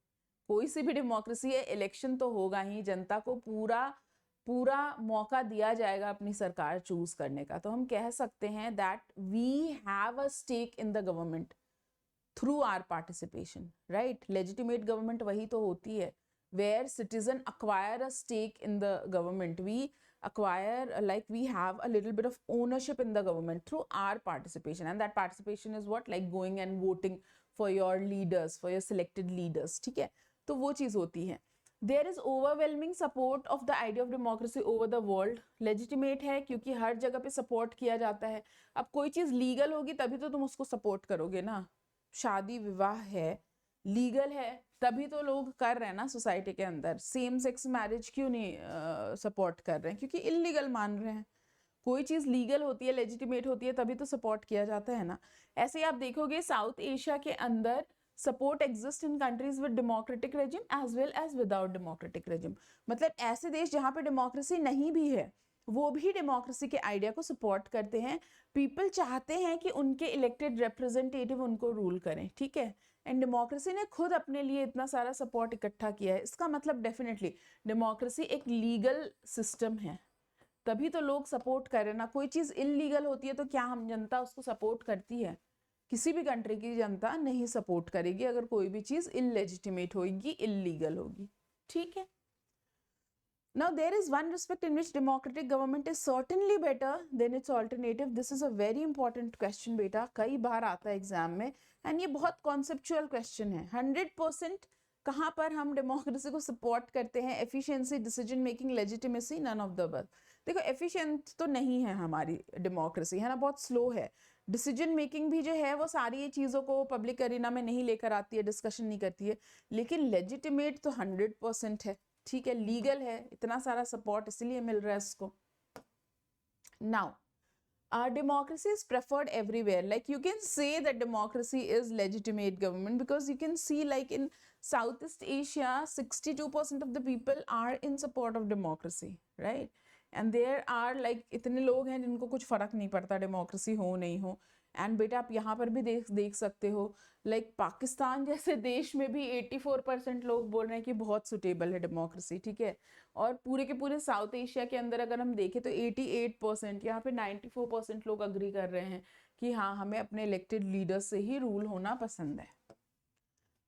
कोई सी भी डेमोक्रेसी है, इलेक्शन तो होगा ही, जनता को पूरा पूरा मौका दिया जाएगा अपनी सरकार चूज करने का। तो हम कह सकते हैं that we have a stake in the government through our participation, right. Legitimate government वही तो होती है where citizen acquire a stake in the government, we acquire like we have a little bit of ownership in the government through our participation, and that participation is what, like going and voting for your leaders, for your selected leaders, ठीक है। तो वो चीज होती है। There is overwhelming support of the idea of democracy over the world. Legitimate है क्योंकि हर जगह पे सपोर्ट किया जाता है। अब कोई चीज लीगल होगी तभी तो तुम उसको सपोर्ट करोगे ना। शादी विवाह है, लीगल है, तभी तो लोग कर रहे हैं ना सोसाइटी के अंदर। सेम सेक्स मैरिज क्यों नहीं सपोर्ट कर रहे हैं, क्योंकि इलीगल मान रहे हैं। कोई चीज लीगल होती है, लेजिटिमेट होती है, तभी तो सपोर्ट किया जाता है ना। ऐसे ही आप देखोगे साउथ एशिया के अंदर support exist in countries with democratic regime as well as without democratic regime. मतलब ऐसे देश जहाँ पे डेमोक्रेसी नहीं भी है वो भी डेमोक्रेसी के आइडिया को सपोर्ट करते हैं। पीपल चाहते हैं कि उनके इलेक्टेड रिप्रेजेंटेटिव उनको रूल करें, ठीक है। एंड डेमोक्रेसी ने खुद अपने लिए इतना सारा सपोर्ट इकट्ठा किया है। इसका मतलब डेफिनेटली डेमोक्रेसी एक लीगल सिस्टम है, तभी तो लोग सपोर्ट कर रहे हैं ना। कोई चीज इलीगल होती है तो क्या हम जनता उसको सपोर्ट करती है? किसी भी कंट्री की जनता नहीं सपोर्ट करेगी अगर कोई भी चीज इलेजिटिमेट होगी, इलीगल होगी, ठीक है। Now there is one respect in which democratic government is certainly better than its alternative. This is a very important question बेटा, कई बार आता है एग्जाम में, एंड ये बहुत कॉन्सेप्चुअल क्वेश्चन है। 100% कहाँ पर हम डेमोक्रेसी को सपोर्ट करते हैं? Efficiency, decision making, legitimacy, none of the above. देखो एफिशिएंट तो नहीं है हमारी डेमोक्रेसी, है ना, बहुत स्लो है। डिसीजन मेकिंग भी जो है वो सारी चीज़ों को पब्लिक अरीना में नहीं लेकर आती है, डिस्कशन नहीं करती है। लेकिन लेजिटिमेट तो 100% है, ठीक है, लीगल है, इतना सारा सपोर्ट इसलिए मिल रहा है इसको। Now democracy is preferred everywhere. Like you can say that democracy is legitimate government because you can see like in Southeast Asia 62% of the people are in support of democracy, right? And there are like इतने लोग हैं जिनको कुछ फर्क नहीं पड़ता democracy हो नहीं हो। एंड बेटा आप यहाँ पर भी देख सकते हो लाइक पाकिस्तान जैसे देश में भी 84% लोग बोल रहे हैं कि बहुत सुटेबल है डेमोक्रेसी, ठीक है। और पूरे के पूरे साउथ एशिया के अंदर अगर हम देखें तो 88%, यहाँ पे 94% लोग अग्री कर रहे हैं कि हाँ हमें अपने इलेक्टेड लीडर्स से ही रूल होना पसंद है।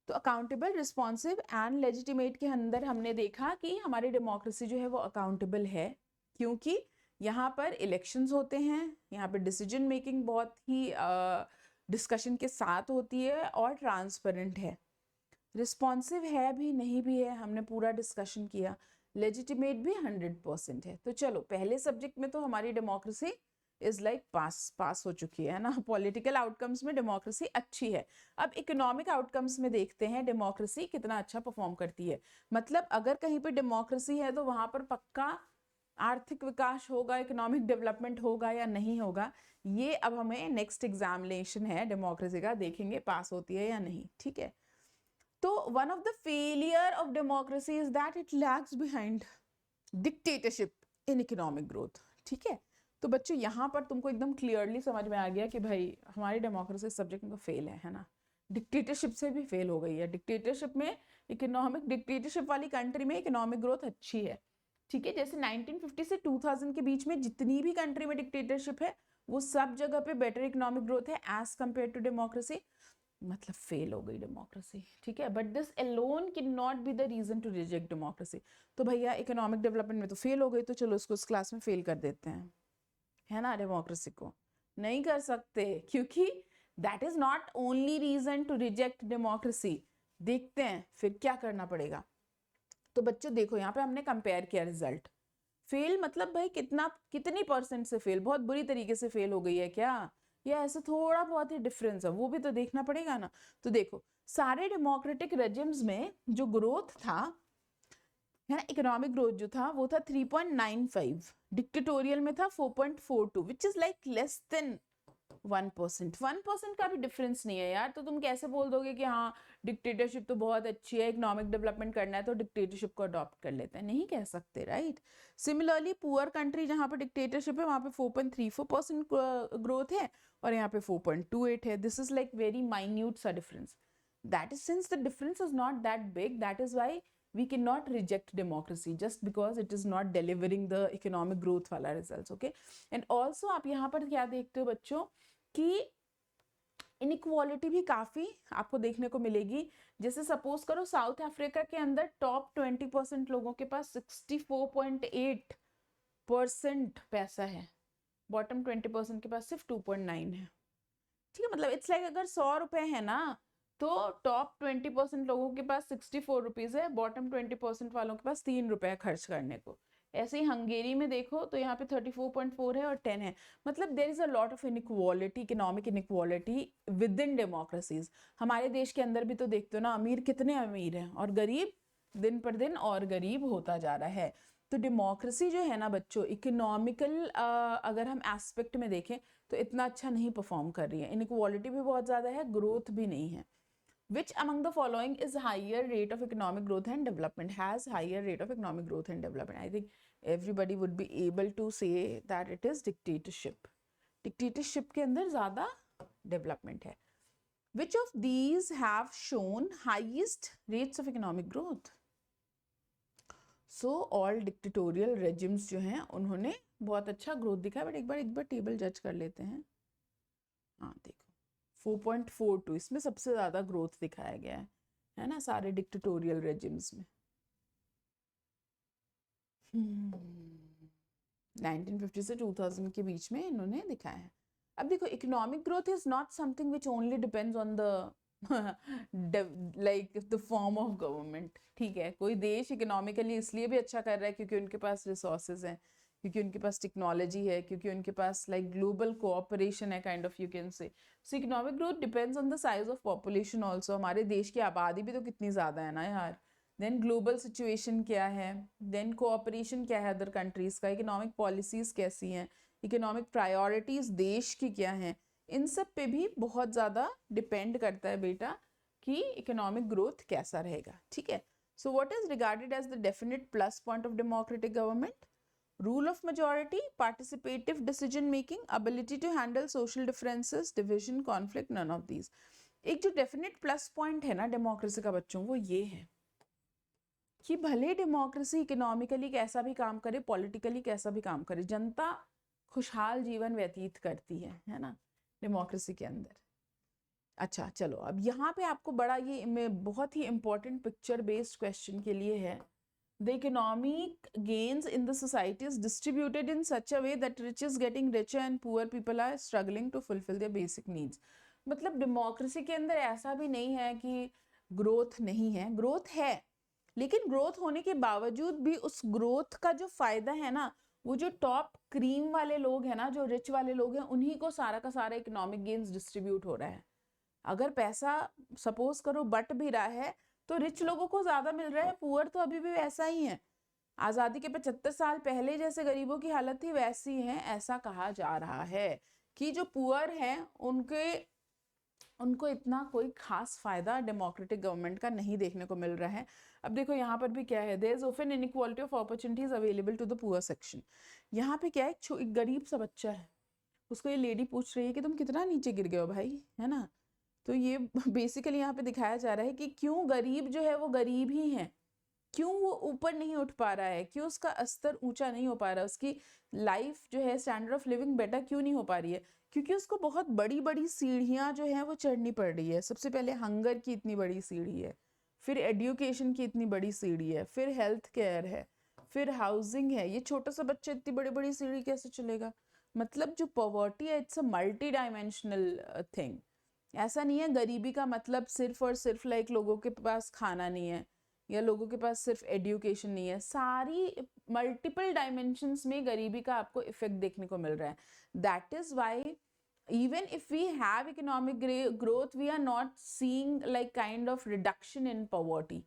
तो अकाउंटेबल, रिस्पॉन्सिव एंड लेजिटिमेट के अंदर हमने देखा कि हमारी डेमोक्रेसी जो है वो अकाउंटेबल है, क्योंकि यहाँ पर इलेक्शंस होते हैं, यहाँ पर डिसीजन मेकिंग बहुत ही डिस्कशन के साथ होती है और ट्रांसपेरेंट है। रिस्पॉन्सिव है भी नहीं भी है, हमने पूरा डिस्कशन किया। लेजिटिमेट भी 100% है। तो चलो पहले सब्जेक्ट में तो हमारी डेमोक्रेसी इज लाइक पास हो चुकी है ना। पॉलिटिकल आउटकम्स में डेमोक्रेसी अच्छी है। अब इकोनॉमिक आउटकम्स में देखते हैं डेमोक्रेसी कितना अच्छा परफॉर्म करती है। मतलब अगर कहीं पे डेमोक्रेसी है तो वहां पर पक्का आर्थिक विकास होगा, इकोनॉमिक डेवलपमेंट होगा या नहीं होगा, ये अब हमें नेक्स्ट एग्जामिनेशन है डेमोक्रेसी का, देखेंगे पास होती है या नहीं, ठीक है। तो one of the failure of democracy is that it lags behind dictatorship in economic growth, ठीक है। तो बच्चों यहाँ पर तुमको एकदम क्लियरली समझ में आ गया कि भाई हमारी डेमोक्रेसी सब्जेक्ट में तो फेल है ना। डिक्टेटरशिप से भी फेल हो गई है। डिक्टेटरशिप में इकोनॉमिक, डिक्टेटरशिप वाली कंट्री में इकोनॉमिक ग्रोथ अच्छी है, ठीक है। जैसे 1950 से 2000 के बीच में जितनी भी कंट्री में डिक्टेटरशिप है वो सब जगह पे बेटर इकोनॉमिक ग्रोथ है एज कंपेयर टू डेमोक्रेसी। मतलब फेल हो गई डेमोक्रेसी, ठीक है। But this alone can not be the reason to reject democracy. तो भैया इकोनॉमिक डेवलपमेंट में तो फेल हो गई, तो चलो उसको उस क्लास में फेल कर देते हैं, है ना। डेमोक्रेसी को नहीं कर सकते, क्योंकि that is not only reason to reject democracy. देखते हैं फिर क्या करना पड़ेगा। तो बच्चों देखो यहाँ पे हमने कंपेयर किया रिजल्ट। फेल मतलब भाई कितनी परसेंट से फेल, बहुत बुरी तरीके से फेल हो गई है क्या, या ऐसे थोड़ा बहुत ही डिफरेंस है, वो भी तो देखना पड़ेगा ना। तो देखो सारे डेमोक्रेटिक रेजिम्स में जो ग्रोथ था, है ना, इकोनॉमिक ग्रोथ जो था वो था 3.95, डिक्टेटोरियल में था 4.42, which is like less than 1%। 1% का भी डिफरेंस नहीं है यार। तो तुम कैसे बोल दोगे कि हाँ डिक्टेटरशिप तो बहुत अच्छी है, इकोनॉमिक डेवलपमेंट करना है तो डिक्टेटरशिप को अडॉप्ट कर लेते हैं, नहीं कह सकते, राइट। सिमिलरली पुअर कंट्री जहाँ पे डिक्टेटरशिप है वहाँ पे 4.34% ग्रोथ है और यहाँ पे 4.28 है। This is like very minute सा difference. That is since the difference is not that big, that is why we cannot reject democracy just because it is not delivering the economic growth वाला results, okay। and also आप यहाँ पर क्या देखते हो बच्चों कि इनइक्वालिटी भी काफी आपको देखने को मिलेगी। जैसे सपोज करो साउथ अफ्रीका के अंदर टॉप 20% लोगों के पास 64.8% पैसा है, बॉटम 20% के पास सिर्फ 2.9 है, ठीक है। मतलब इट्स लाइक अगर 100 रुपए है ना, तो टॉप 20% लोगों के पास 64 रुपीज है, बॉटम 20% वालों के पास 3 रुपए खर्च करने को। ऐसे ही हंगेरी में देखो तो यहाँ पे 34.4 है और 10 है। मतलब there is a lot of inequality, economic inequality within democracies. हमारे देश के अंदर भी तो देखते हो ना, अमीर कितने अमीर हैं और गरीब दिन पर दिन और गरीब होता जा रहा है। तो डेमोक्रेसी जो है ना बच्चों, इकोनॉमिकल अगर हम एस्पेक्ट में देखें तो इतना अच्छा नहीं परफॉर्म कर रही है। इनइक्वालिटी भी बहुत ज़्यादा है, ग्रोथ भी नहीं है। Which among the following is higher rate of economic growth and development, has higher rate of economic growth and development? I think everybody would be able to say that it is dictatorship. Dictatorship के अंदर ज़्यादा development है। Which of these have shown highest rates of economic growth? So all dictatorial regimes जो हैं उन्होंने बहुत अच्छा growth दिखाया। बट एक बार टेबल जज कर लेते हैं। हाँ देखो 4.42 इसमें सबसे ज्यादा ग्रोथ दिखाया गया है ना, सारे डिक्टेटोरियल रेजिम्स में। 1950 से 2000 के बीच में इन्होंने दिखाया है। अब देखो economic growth is not something which only depends on the like the form of government, ठीक है। कोई देश इकोनॉमिकली इसलिए भी अच्छा कर रहा है क्योंकि उनके पास रिसोर्सेज हैं, क्योंकि उनके पास टेक्नोलॉजी है, क्योंकि उनके पास लाइक ग्लोबल कोऑपरेशन है, kind of you can say. So economic growth depends on the size of population also. हमारे देश की आबादी भी तो कितनी ज़्यादा है ना यार। देन ग्लोबल सिचुएशन क्या है, देन कोऑपरेशन क्या है अदर कंट्रीज़ का, इकोनॉमिक पॉलिसीज़ कैसी हैं, इकोनॉमिक प्रायोरिटीज़ देश की क्या हैं, इन सब पे भी बहुत ज़्यादा डिपेंड करता है बेटा कि इकोनॉमिक ग्रोथ कैसा रहेगा, ठीक है। So what is regarded as the definite plus point of democratic government? Rule of majority, participative decision making, ability to handle social differences, division, conflict, none of these. एक जो डेफिनेट प्लस पॉइंट है ना democracy का बच्चों, वो ये है कि भले डेमोक्रेसी इकोनॉमिकली कैसा भी काम करे, पॉलिटिकली कैसा भी काम करे, जनता खुशहाल जीवन व्यतीत करती है ना डेमोक्रेसी के अंदर। अच्छा चलो अब यहाँ पे आपको बड़ा ये बहुत ही इंपॉर्टेंट पिक्चर बेस्ड क्वेश्चन के लिए है। The economic gains in the society is distributed in such a way that rich is getting richer and poor people are struggling to fulfill their basic needs. मतलब democracy के अंदर ऐसा भी नहीं है कि ग्रोथ नहीं है, ग्रोथ है, लेकिन ग्रोथ होने के बावजूद भी उस ग्रोथ का जो फायदा है ना, वो जो टॉप क्रीम वाले लोग हैं ना, जो रिच वाले लोग हैं, उन्हीं को सारा का सारा इकोनॉमिक गेन्स डिस्ट्रीब्यूट हो रहा है। अगर पैसा सपोज करो बट भी रहा है तो रिच लोगों को ज्यादा मिल रहा है, पुअर तो अभी भी वैसा ही है। आजादी के 75 साल पहले जैसे गरीबों की हालत थी वैसी है, ऐसा कहा जा रहा है कि जो पुअर हैं उनको इतना कोई खास फायदा डेमोक्रेटिक गवर्नमेंट का नहीं देखने को मिल रहा है। अब देखो यहाँ पर भी क्या है, there is often inequality of opportunities available to the poor section. यहाँ पे क्या है, एक गरीब सा बच्चा है, उसको ये लेडी पूछ रही है कि तुम कितना नीचे गिर गए हो भाई, है ना। तो ये बेसिकली यहाँ पे दिखाया जा रहा है कि क्यों गरीब जो है वो गरीब ही है, क्यों वो ऊपर नहीं उठ पा रहा है, क्यों उसका स्तर ऊंचा नहीं हो पा रहा, उसकी लाइफ जो है स्टैंडर्ड ऑफ लिविंग बेटर क्यों नहीं हो पा रही है? क्योंकि उसको बहुत बड़ी बड़ी सीढ़ियाँ जो हैं वो चढ़नी पड़ रही है। सबसे पहले हंगर की इतनी बड़ी सीढ़ी है, फिर एजुकेशन की इतनी बड़ी सीढ़ी है, फिर हेल्थ केयर है, फिर हाउसिंग है। ये छोटा सा बच्चा इतनी बड़ी बड़ी सीढ़ी कैसे चलेगा? मतलब जो पॉवर्टी है it's a multi dimensional thing. ऐसा नहीं है गरीबी का मतलब सिर्फ और सिर्फ लाइक लोगों के पास खाना नहीं है या लोगों के पास सिर्फ एजुकेशन नहीं है। सारी मल्टीपल डायमेंशंस में गरीबी का आपको इफेक्ट देखने को मिल रहा है। That is why even if we have economic growth we are not seeing like kind of reduction in poverty,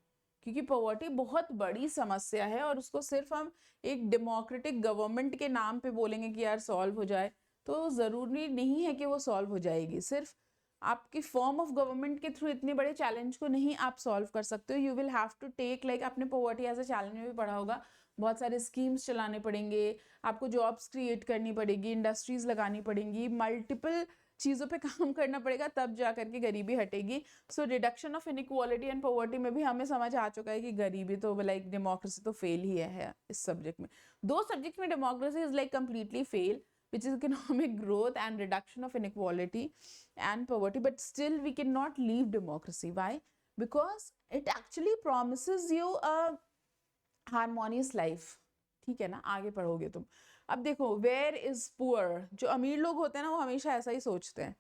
क्योंकि poverty बहुत बड़ी समस्या है और उसको सिर्फ हम एक डेमोक्रेटिक गवर्नमेंट के नाम पे बोलेंगे कि यार सॉल्व हो जाए, तो ज़रूरी नहीं है कि वो सॉल्व हो जाएगी। सिर्फ आपकी फॉर्म ऑफ गवर्नमेंट के थ्रू इतने बड़े चैलेंज को नहीं आप सॉल्व कर सकते हो। You will have to take like आपने पॉवर्टी एज अ चैलेंज में भी पढ़ा होगा, बहुत सारे स्कीम्स चलाने पड़ेंगे, आपको जॉब्स क्रिएट करनी पड़ेगी, इंडस्ट्रीज लगानी पड़ेंगी, मल्टीपल चीज़ों पे काम करना पड़ेगा, तब जा करके गरीबी हटेगी। So reduction of inequality and poverty में भी हमें समझ आ चुका है कि गरीबी तो लाइक डेमोक्रेसी तो फेल ही है इस सब्जेक्ट में। दो सब्जेक्ट में democracy is like completely fail, which is economic growth and reduction of inequality and poverty, but still we cannot leave democracy. Why? Because it actually promises you a harmonious life. ठीक है ना, आगे पढ़ोगे तुम। अब देखो where is poor, जो अमीर लोग होते हैं ना वो हमेशा ऐसा ही सोचते हैं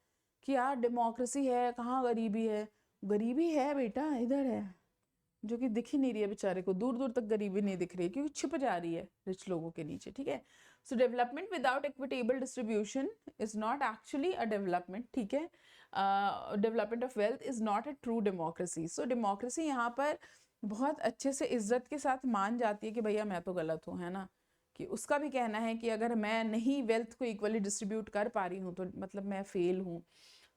कि यार डेमोक्रेसी है, कहाँ गरीबी है। गरीबी है बेटा, इधर है, जो कि दिख ही नहीं रही है बेचारे को, दूर दूर तक गरीबी नहीं दिख रही है क्योंकि छिप जा रही है रिच लोगों के नीचे। ठीक है, सो development without equitable distribution is not actually a development. ठीक है, development of wealth is not a true democracy. So democracy यहाँ पर बहुत अच्छे से इज्जत के साथ मान जाती है कि भैया मैं तो गलत हूँ, है ना, कि उसका भी कहना है कि अगर मैं नहीं वेल्थ को इक्वली डिस्ट्रीब्यूट कर पा रही हूँ तो मतलब मैं फेल हूँ।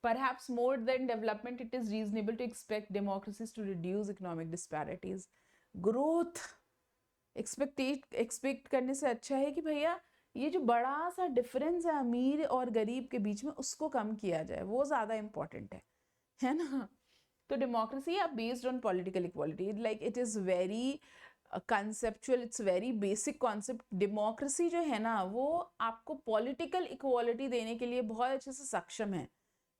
Perhaps more than development, it is reasonable to expect democracies to reduce economic disparities. Growth expect करने से अच्छा है कि भैया ये जो बड़ा सा डिफरेंस है अमीर और गरीब के बीच में उसको कम किया जाए, वो ज़्यादा इम्पोर्टेंट है ना। तो democracy are based on political equality, like it is very conceptual, it's very basic concept. Democracy जो है ना वो आपको पॉलिटिकल इक्वालिटी देने के लिए बहुत अच्छे से सक्षम है।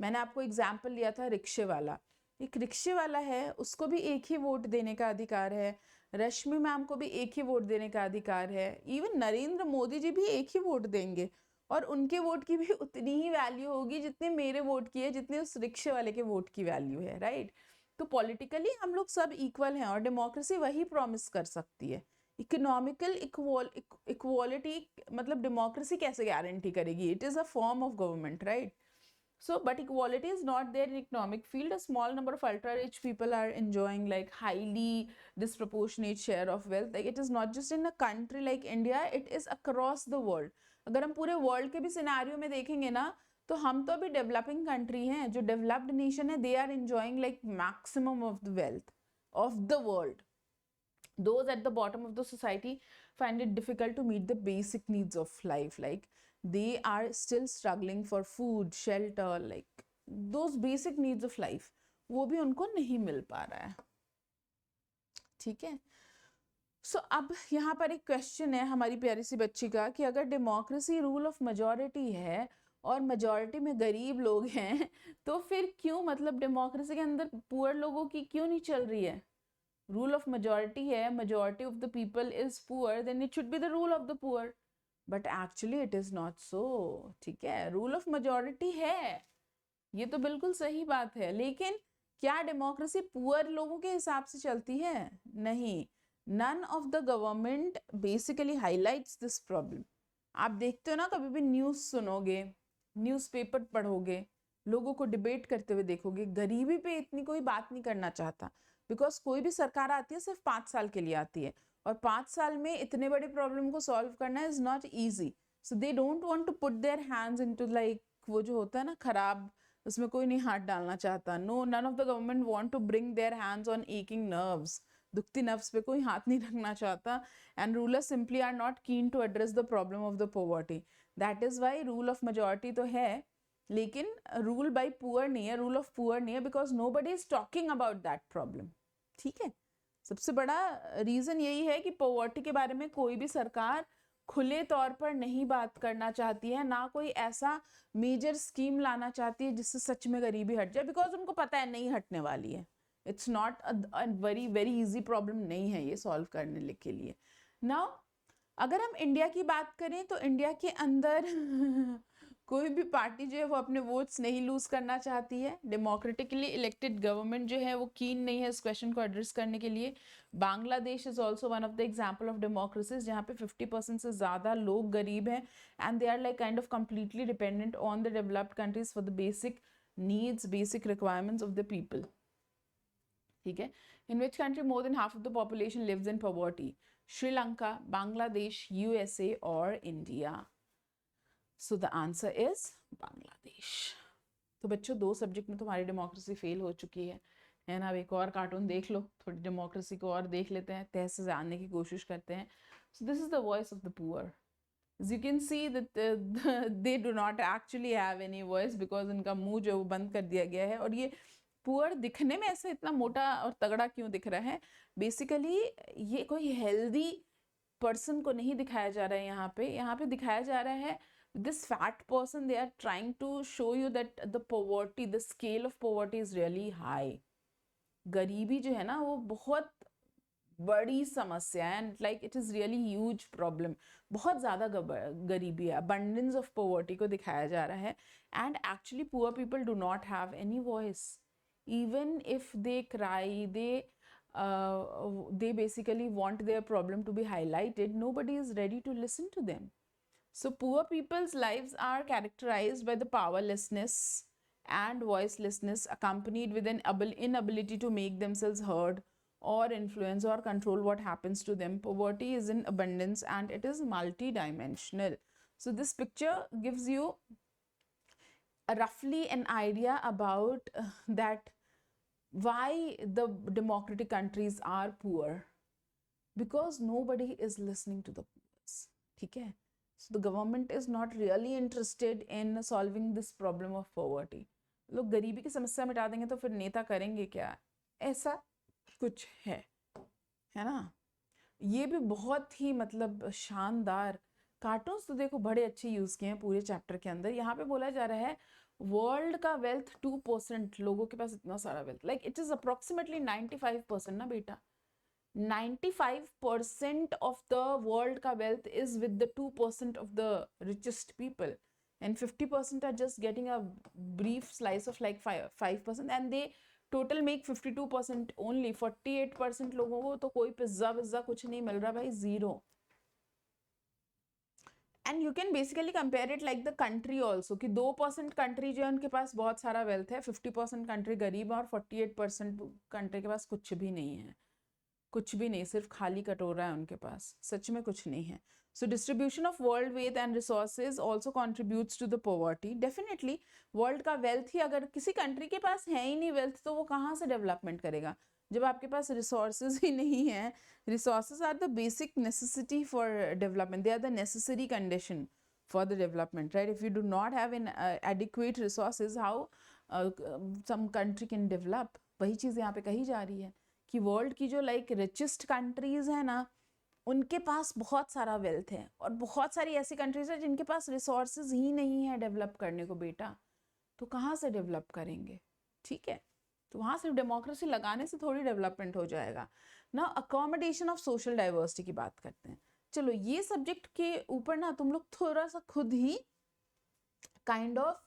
मैंने आपको एग्जाम्पल लिया था रिक्शे वाला, एक रिक्शे वाला है उसको भी एक ही वोट देने का अधिकार है, रश्मि मैम को भी एक ही वोट देने का अधिकार है, इवन नरेंद्र मोदी जी भी एक ही वोट देंगे और उनके वोट की भी उतनी ही वैल्यू होगी जितने मेरे वोट की है, जितने उस रिक्शे वाले के वोट की वैल्यू है, राइट। तो पॉलिटिकली हम लोग सब इक्वल हैं और डेमोक्रेसी वही प्रॉमिस कर सकती है। इकोनॉमिकल इक्वालिटी मतलब डेमोक्रेसी कैसे गारंटी करेगी? It is a form of government, right. So, but equality is not there in economic field. A small number of ultra rich people are enjoying like highly disproportionate share of wealth. Like it is not just in a country like India, it is across the world. अगर हम पूरे world के भी scenario में देखेंगे ना तो हम तो अभी डेवलपिंग कंट्री हैं, जो डेवलप्ड नेशन है they are enjoying like maximum of the wealth of the world. Those at the bottom of the society find it difficult to meet the basic needs of life, like they are still struggling for food, shelter, like those basic needs of life वो भी उनको नहीं मिल पा रहा है। ठीक है, सो अब यहाँ पर एक क्वेश्चन है हमारी प्यारी सी बच्ची का कि अगर डेमोक्रेसी रूल ऑफ मेजॉरिटी है और मेजॉरिटी में गरीब लोग हैं तो फिर क्यों मतलब डेमोक्रेसी के अंदर पुअर लोगों की क्यों नहीं चल रही है? रूल ऑफ मेजॉरिटी है, majority of the people is poor, then it should be the rule of the poor, but actually it is not so. ठीक है, रूल ऑफ मेजॉरिटी है, ये तो बिल्कुल सही बात है, लेकिन क्या डेमोक्रेसी पुअर लोगों के हिसाब से चलती है? नहीं। None of the government basically highlights this problem. आप देखते हो ना, कभी भी न्यूज़ सुनोगे, न्यूज़पेपर पढ़ोगे, लोगों को डिबेट करते हुए देखोगे, गरीबी पे इतनी कोई बात नहीं करना चाहता, बिकॉज कोई भी सरकार आती है सिर्फ 5 साल के लिए आती है और 5 साल में इतने बड़े प्रॉब्लम को सॉल्व करना is not easy. So they don't want to put their hands into like वो जो होता है ना खराब, उसमें कोई नहीं हाथ डालना चाहता। No, none of the government want to bring their hands on aching nerves, दुखती नर्व्स पे कोई हाथ नहीं रखना चाहता। And rulers simply are not keen to address the problem of the poverty. That is why rule of majority तो है लेकिन रूल बाय पुअर नहीं है, रूल ऑफ पुअर नहीं है, because nobody is talking about that problem. ठीक है, सबसे बड़ा रीज़न यही है कि पॉवर्टी के बारे में कोई भी सरकार खुले तौर पर नहीं बात करना चाहती है, ना कोई ऐसा मेजर स्कीम लाना चाहती है जिससे सच में गरीबी हट जाए, बिकॉज उनको पता है नहीं हटने वाली है। It's not a very very easy problem नहीं है ये सॉल्व करने के लिए। नाउ अगर हम इंडिया की बात करें तो इंडिया के अंदर कोई भी पार्टी जो है वो अपने वोट्स नहीं लूज करना चाहती है। डेमोक्रेटिकली इलेक्टेड गवर्नमेंट जो है वो कीन नहीं है इस क्वेश्चन को एड्रेस करने के लिए। Bangladesh is also one of the example of democracies जहाँ पे 50% से ज़्यादा लोग गरीब हैं and they are like kind of completely dependent on the developed countries for the basic needs, basic requirements of the people. ठीक है, in which country more than half of the population lives in poverty? Sri Lanka, Bangladesh, USA और India. So the answer is Bangladesh. तो बच्चों 2 subject में तुम्हारी democracy fail हो चुकी है ना। अब एक और कार्टून देख लो, थोड़ी डेमोक्रेसी को और देख लेते हैं, तह से जानने की कोशिश करते हैं। सो this is the voice of the poor. As you can see that they do not actually have any voice because इनका मुंह जो बंद कर दिया गया है। और ये पुअर दिखने में ऐसा इतना मोटा और तगड़ा क्यों दिख रहा है? बेसिकली ये कोई हेल्दी पर्सन को नहीं दिखाया जा रहा है यहाँ पे दिखाया जा रहा है this fat person. They are trying to show you that the poverty, the scale of poverty is really high. गरीबी जो है ना वो बहुत बड़ी समस्या है and like it is really huge problem. बहुत ज़्यादा गरीबी है, अबंडेंस ऑफ पोवर्टी को दिखाया जा रहा है and actually poor people do not have any voice. Even if they cry, they basically want their problem to be highlighted, nobody is ready to listen to them. So poor people's lives are characterized by the powerlessness and voicelessness accompanied with an inability to make themselves heard or influence or control what happens to them. Poverty is in abundance and it is multidimensional. So this picture gives you roughly an idea about that why the democratic countries are poor, because nobody is listening to the poor. ठीक है? So the government is not really interested in solving this problem of poverty. लोग गरीबी की समस्या मिटा देंगे तो फिर नेता करेंगे क्या? ऐसा कुछ है ना। ये भी बहुत ही मतलब शानदार कार्टून्स तो देखो बड़े अच्छे यूज किए हैं पूरे चैप्टर के अंदर। यहाँ पे बोला जा रहा है वर्ल्ड का वेल्थ 2% लोगों के पास इतना सारा wealth, like it is approximately 95% ना बेटा। 95% of the world का wealth is with the 2% of the richest people, and 50% are just getting a brief slice of like 5%, and they total make 52% only. 48% लोगों को तो कोई पिज्जा कुछ नहीं मिल रहा भाई, zero. And you can basically compare it like the country also कि 2% country जो है उनके पास बहुत सारा wealth है, 50% country गरीब है और 48% country के पास कुछ भी नहीं है। कुछ भी नहीं, सिर्फ खाली कटोरा है उनके पास, सच में कुछ नहीं है। So distribution of world wealth and resources also contributes to the poverty. Definitely world का वेल्थ ही, अगर किसी कंट्री के पास है ही नहीं वेल्थ तो वो कहाँ से डेवलपमेंट करेगा जब आपके पास रिसोर्सेज ही नहीं है। Resources are the basic necessity for development, they are the necessary condition for the development, right? If you do not have an adequate resources, how some country can develop? वही चीज़ यहाँ पे कही जा रही है कि वर्ल्ड की जो लाइक रिचेस्ट कंट्रीज है ना, उनके पास बहुत सारा वेल्थ है और बहुत सारी ऐसी कंट्रीज है जिनके पास रिसोर्सेज ही नहीं है डेवलप करने को बेटा, तो कहाँ से डेवलप करेंगे? ठीक है, तो वहाँ सिर्फ डेमोक्रेसी लगाने से थोड़ी डेवलपमेंट हो जाएगा ना। अकोमोडेशन ऑफ सोशल डाइवर्सिटी की बात करते हैं। चलो ये सब्जेक्ट के ऊपर ना तुम लोग थोड़ा सा खुद ही kind of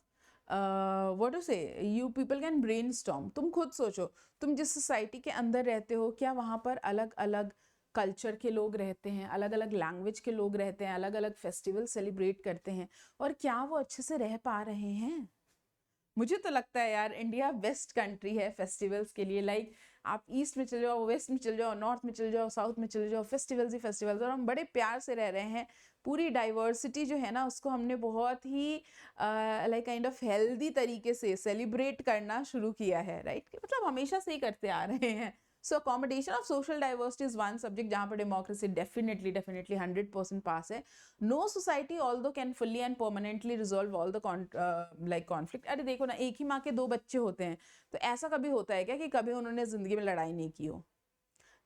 what to say, you people can brainstorm. तुम खुद सोचो, तुम जिस सोसाइटी के अंदर रहते हो क्या वहाँ पर अलग अलग कल्चर के लोग रहते हैं, अलग अलग लैंग्वेज के लोग रहते हैं, अलग अलग फेस्टिवल सेलिब्रेट करते हैं, और क्या वो अच्छे से रह पा रहे हैं? मुझे तो लगता है यार इंडिया बेस्ट कंट्री है फेस्टिवल्स के लिए। लाइक आप ईस्ट में चले जाओ, वेस्ट में चले जाओ, नॉर्थ में चले जाओ, साउथ में चले जाओ, फेस्टिवल्स ही फेस्टिवल्स, और हम बड़े प्यार से रह रहे हैं। पूरी डाइवर्सिटी जो है ना उसको हमने बहुत ही लाइक काइंड ऑफ हेल्दी तरीके से सेलिब्रेट करना शुरू किया है, राइट? मतलब हमेशा से ही करते आ रहे हैं। So accommodation of social diversity is one subject जहाँ पर डेमोक्रेसी डेफिनेटली 100% पास है। No society although can fully and permanently resolve all the like conflict. अरे देखो ना, एक ही माँ के 2 बच्चे होते हैं, तो ऐसा कभी होता है क्या कि कभी उन्होंने जिंदगी में लड़ाई नहीं की हो?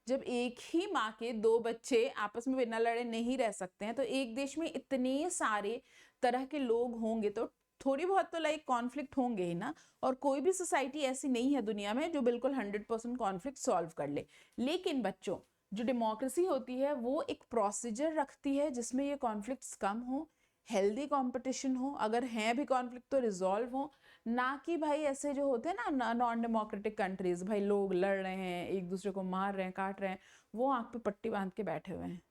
जब एक ही माँ के दो बच्चे आपस में बिना लड़े नहीं रह सकते हैं, तो एक देश में इतने सारे तरह के लोग होंगे तो थोड़ी बहुत तो लाइक कॉन्फ्लिक्ट होंगे ही ना। और कोई भी सोसाइटी ऐसी नहीं है दुनिया में जो बिल्कुल 100% कॉन्फ्लिक्ट सॉल्व कर ले। लेकिन बच्चों, जो डेमोक्रेसी होती है वो एक प्रोसीजर रखती है जिसमें ये कॉन्फ्लिक्ट्स कम हो, हेल्दी कंपटीशन हो, अगर हैं भी कॉन्फ्लिक्ट तो रिजॉल्व हो, ना कि भाई ऐसे जो होते हैं ना नॉन डेमोक्रेटिक कंट्रीज, भाई लोग लड़ रहे हैं, एक दूसरे को मार रहे हैं, काट रहे हैं, वो आंख पे पट्टी बांध के बैठे हुए हैं,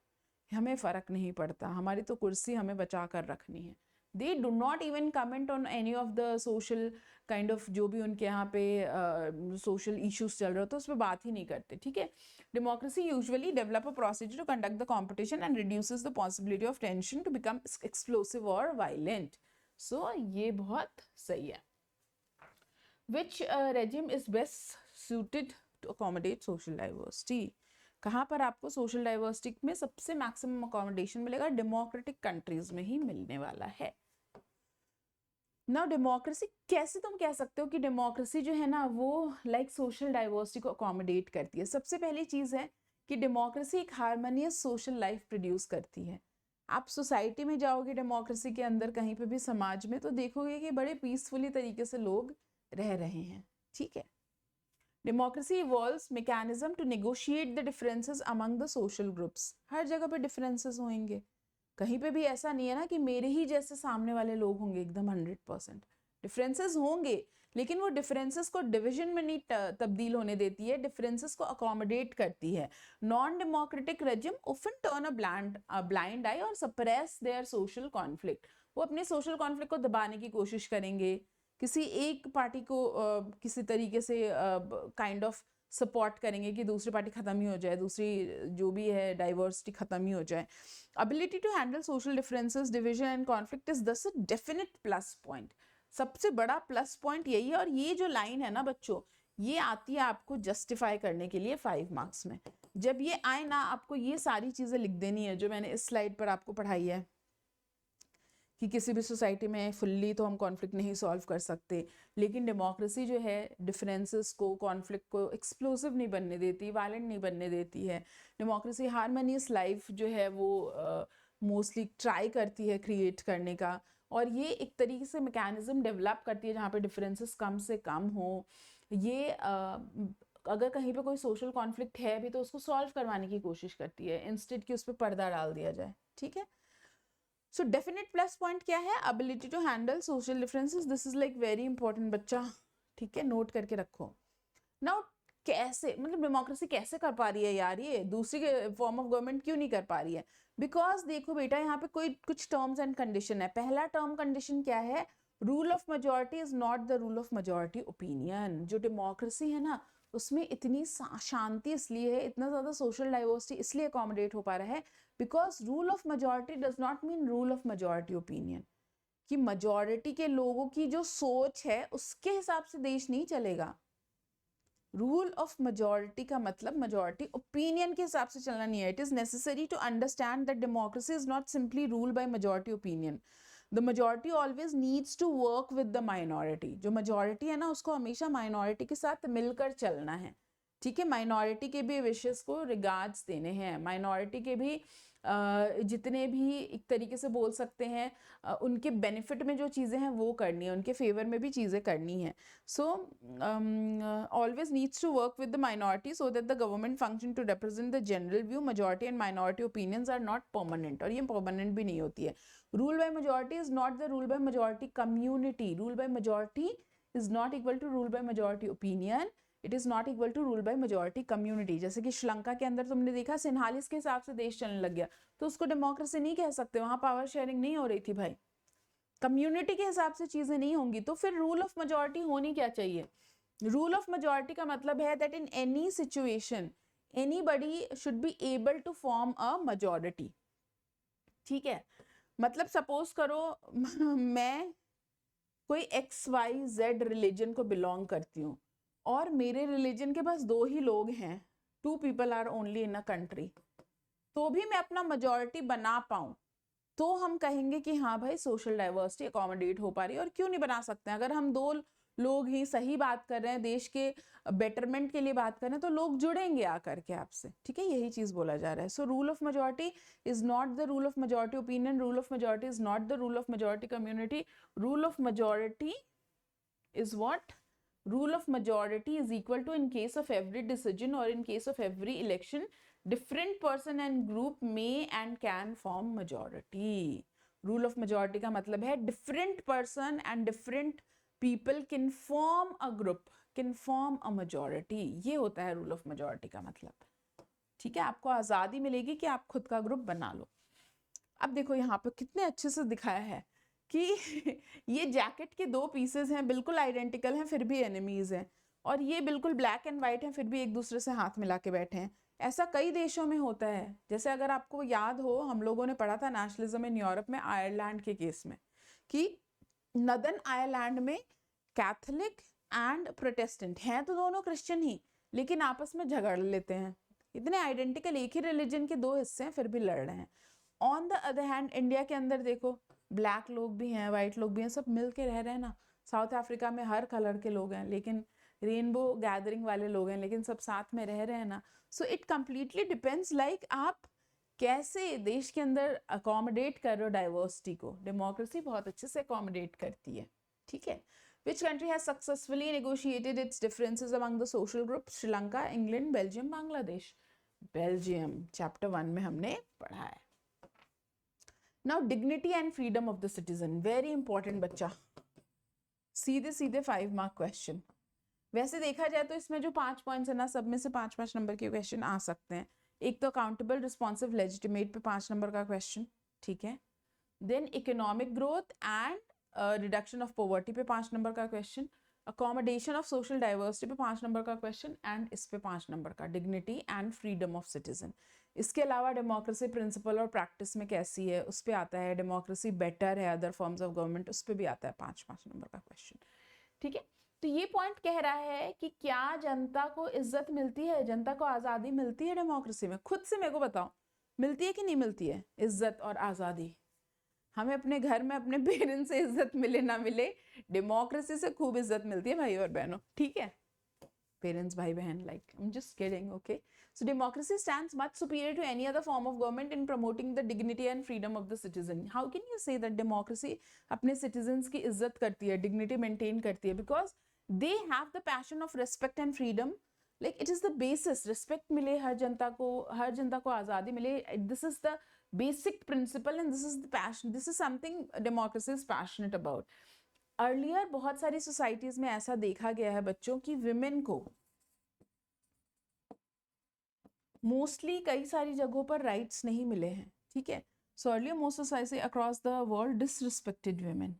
हमें फर्क नहीं पड़ता, हमारी तो कुर्सी हमें बचा कर रखनी है। They do not even comment on any of the social kind of जो भी उनके यहाँ पे सोशल इश्यूज चल रहे होते हैं उस पर बात ही नहीं करते, ठीक है। Democracy usually develop a procedure to conduct the competition and reduces the possibility of tension to become explosive और वायलेंट। सो ये बहुत सही है। Which regime is best suited to accommodate social diversity? कहाँ पर आपको सोशल डाइवर्सिटी में सबसे मैक्सिमम अकोमोडेशन मिलेगा? डेमोक्रेटिक कंट्रीज में ही मिलने वाला है। नाउ डेमोक्रेसी कैसे तुम कह सकते हो कि डेमोक्रेसी जो है ना वो लाइक सोशल डाइवर्सिटी को अकोमोडेट करती है? सबसे पहली चीज है कि डेमोक्रेसी एक हार्मोनियस सोशल लाइफ प्रोड्यूस करती है। आप सोसाइटी में जाओगे डेमोक्रेसी के अंदर, कहीं पे भी समाज में, तो देखोगे कि बड़े पीसफुली तरीके से लोग रह रहे हैं, ठीक है। Democracy evolves mechanism to negotiate the differences among the social groups. हर जगह पे डिफरेंसेस होंगे, कहीं पे भी ऐसा नहीं है ना कि मेरे ही जैसे सामने वाले लोग होंगे एकदम 100%। डिफरेंसेस होंगे, लेकिन वो डिफरेंसेस को डिवीजन में नहीं तब्दील होने देती है, डिफरेंसेस को अकोमोडेट करती है। Non democratic regime often turn a blind eye और सप्रेस देयर सोशल कॉन्फ्लिक्ट। वो अपने सोशल कॉन्फ्लिक्ट को दबाने की कोशिश करेंगे, किसी एक पार्टी को किसी तरीके से काइंड ऑफ सपोर्ट करेंगे कि दूसरी पार्टी खत्म ही हो जाए, दूसरी जो भी है डाइवर्सिटी खत्म ही हो जाए। Ability to handle social differences, division and conflict is thus a definite plus point. सबसे बड़ा प्लस पॉइंट यही है। और ये जो लाइन है ना बच्चों, ये आती है आपको जस्टिफाई करने के लिए 5 मार्क्स में। जब ये आए ना, आपको ये सारी चीजें लिख देनी है जो मैंने इस स्लाइड पर आपको पढ़ाई है कि किसी भी सोसाइटी में फुल्ली तो हम कॉन्फ्लिक्ट नहीं सॉल्व कर सकते, लेकिन डेमोक्रेसी जो है डिफरेंसेस को, कॉन्फ्लिक्ट को एक्सप्लोसिव नहीं बनने देती, वायलेंट नहीं बनने देती है। डेमोक्रेसी हार्मोनियस लाइफ जो है वो मोस्टली ट्राई करती है क्रिएट करने का, और ये एक तरीके से मैकेनिज्म डेवलप करती है जहाँ पे डिफरेंसेस कम से कम हो। ये अगर कहीं पे कोई सोशल कॉन्फ्लिक्ट है भी तो उसको सॉल्व करवाने की कोशिश करती है, इंस्टेड कि उस पर पर्दा डाल दिया जाए, ठीक है। सो डेफिनेट प्लस पॉइंट क्या है? Ability to handle social differences. This is like very important बच्चा, ठीक है, नोट करके रखो। नाउ कैसे, मतलब डेमोक्रेसी कैसे कर पा रही है यार, ये दूसरी फॉर्म ऑफ गवर्नमेंट क्यों नहीं कर पा रही है? बिकॉज देखो बेटा, यहाँ पे कोई कुछ टर्म्स एंड कंडीशन है। पहला टर्म कंडीशन क्या है? Rule of majority is not the rule of majority opinion. जो डेमोक्रेसी है ना उसमें इतनी शांति इसलिए है, इतना ज्यादा सोशल डाइवर्सिटी इसलिए अकोमोडेट हो पा रहा है because rule of majority does not mean rule of majority opinion, कि मेजोरिटी के लोगों की जो सोच है उसके हिसाब से देश नहीं चलेगा। रूल ऑफ मेजोरिटी का मतलब मेजोरिटी ओपिनियन के हिसाब से चलना नहीं है। It is necessary to understand that democracy is not simply rule by majority opinion. The majority always needs to work with the minority. जो मेजोरिटी है ना उसको हमेशा माइनॉरिटी के साथ मिलकर चलना है, ठीक है। माइनॉरिटी के भी विशेष को रिगार्ड्स देने हैं, माइनॉरिटी के भी जितने भी एक तरीके से बोल सकते हैं उनके बेनिफिट में जो चीज़ें हैं वो करनी है, उनके फेवर में भी चीज़ें करनी है। So always needs to work with the minority so that the government function to represent the general view. Majority and minority opinions are not permanent, और ये परमानेंट भी नहीं होती है। Rule by majority is not the rule by majority community. Rule by majority is not equal to rule by majority opinion, it is not equal to rule by majority community. जैसे कि श्रीलंका के अंदर तुमने देखा सिन्हालिस के हिसाब से देश चलने लग गया, तो उसको डेमोक्रेसी नहीं कह सकते, वहां पावर शेयरिंग नहीं हो रही थी भाई, कम्युनिटी के हिसाब से चीजें नहीं होंगी। तो फिर रूल ऑफ मेजॉरिटी होनी क्या चाहिए? रूल ऑफ मेजॉरिटी का मतलब है that in any situation anybody should be able to form a majority, ठीक है। मतलब सपोज करो मैं कोई XYZ रिलीजन को बिलोंग करती हूँ और मेरे रिलीजन के पास 2 ही लोग हैं, 2 people are only in a country, तो भी मैं अपना मेजॉरिटी बना पाऊं तो हम कहेंगे कि हाँ भाई सोशल डाइवर्सिटी अकोमोडेट हो पा रही है। और क्यों नहीं बना सकते हैं? अगर हम 2 लोग ही सही बात कर रहे हैं, देश के बेटरमेंट के लिए बात कर रहे हैं, तो लोग जुड़ेंगे आकर के आपसे, ठीक है, यही चीज बोला जा रहा है. So rule of majority is not the rule of majority opinion, rule of majority is not the rule of majority community. Rule of majority is what? Rule of majority is equal to, in case of every decision or in case of every election, different person and group may and can form majority. Rule of majority का मतलब है different person and different people can form a group, can form a majority. ये होता है rule of majority का मतलब. ठीक है, आपको आज़ादी मिलेगी कि आप खुद का ग्रुप बना लो. अब देखो यहाँ पे कितने अच्छे से दिखाया है कि ये जैकेट के दो पीसेस हैं, बिल्कुल आइडेंटिकल हैं, फिर भी एनिमीज हैं, और ये बिल्कुल ब्लैक एंड वाइट हैं, फिर भी एक दूसरे से हाथ मिला के बैठे हैं. ऐसा कई देशों में होता है. जैसे अगर आपको याद हो, हम लोगों ने पढ़ा था नेशनलिज्म इन यूरोप में आयरलैंड के केस में, कि नदर्न आयरलैंड में कैथोलिक एंड प्रोटेस्टेंट हैं तो दोनों क्रिश्चियन ही, लेकिन आपस में झगड़ लेते हैं. इतने आइडेंटिकल, एक ही रिलीजन के दो हिस्से हैं, फिर भी लड़ रहे हैं. On the other hand India के अंदर देखो, ब्लैक लोग भी हैं, वाइट लोग भी हैं, सब मिल के रह रहे हैं ना. साउथ अफ्रीका में हर कलर के लोग हैं, लेकिन रेनबो गैदरिंग वाले लोग हैं, लेकिन सब साथ में रह रहे हैं ना. So it completely depends, like आप कैसे देश के अंदर अकोमोडेट कर रहे हो डाइवर्सिटी को. डेमोक्रेसी बहुत अच्छे से अकोमोडेट करती है, ठीक है. Which country has successfully negotiated its differences among the social groups? Sri Lanka, England, Belgium, Bangladesh. Belgium chapter 1 में हमने पढ़ा है. Now dignity and freedom of the citizen, very important बच्चा. सीधे सीधे 5 मार्क क्वेश्चन. वैसे देखा जाए तो इसमें जो 5 पॉइंट्स है ना, सब में से 5-5 नंबर के क्वेश्चन आ सकते हैं. एक तो अकाउंटेबल, रिस्पॉन्सिव, लेजिटिमेट पे 5 नंबर का क्वेश्चन, ठीक है. Then economic growth and reduction of poverty पे 5 नंबर का question. Accommodation of social diversity पे 5 नंबर का क्वेश्चन, एंड इस पे 5 नंबर का dignity and freedom of citizen. इसके अलावा डेमोक्रेसी प्रिंसिपल और प्रैक्टिस में कैसी है उस पे आता है. डेमोक्रेसी बेटर है अदर फॉर्म्स ऑफ गवर्नमेंट, उस पे भी आता है 5-5 नंबर का क्वेश्चन, ठीक है. तो ये पॉइंट कह रहा है कि क्या जनता को इज्जत मिलती है, जनता को आज़ादी मिलती है डेमोक्रेसी में? खुद से मेरे को बताओ, मिलती है कि नहीं मिलती है इज्जत और आज़ादी? हमें अपने घर में अपने पेरेंट्स से इज्जत मिले ना मिले, डेमोक्रेसी से खूब इज्जत मिलती है भाई और बहनों, ठीक है. पेरेंट्स, भाई बहन, like I'm just kidding, okay? So democracy stands much superior to any other form of government in promoting the dignity and freedom of the citizen. How can you say that democracy अपने citizens की इज्जत करती है, dignity maintain करती है? Because they have the passion of respect and freedom. Like it is the basis. Respect मिले हर जनता को आज़ादी मिले. This is the basic principle and this is the passion. This is something democracy is passionate about. Earlier बहुत सारी societies में ऐसा देखा गया है बच्चों की विमेन को मोस्टली कई सारी जगहों पर राइट्स नहीं मिले हैं, ठीक है. So earlier most society across the world disrespected women,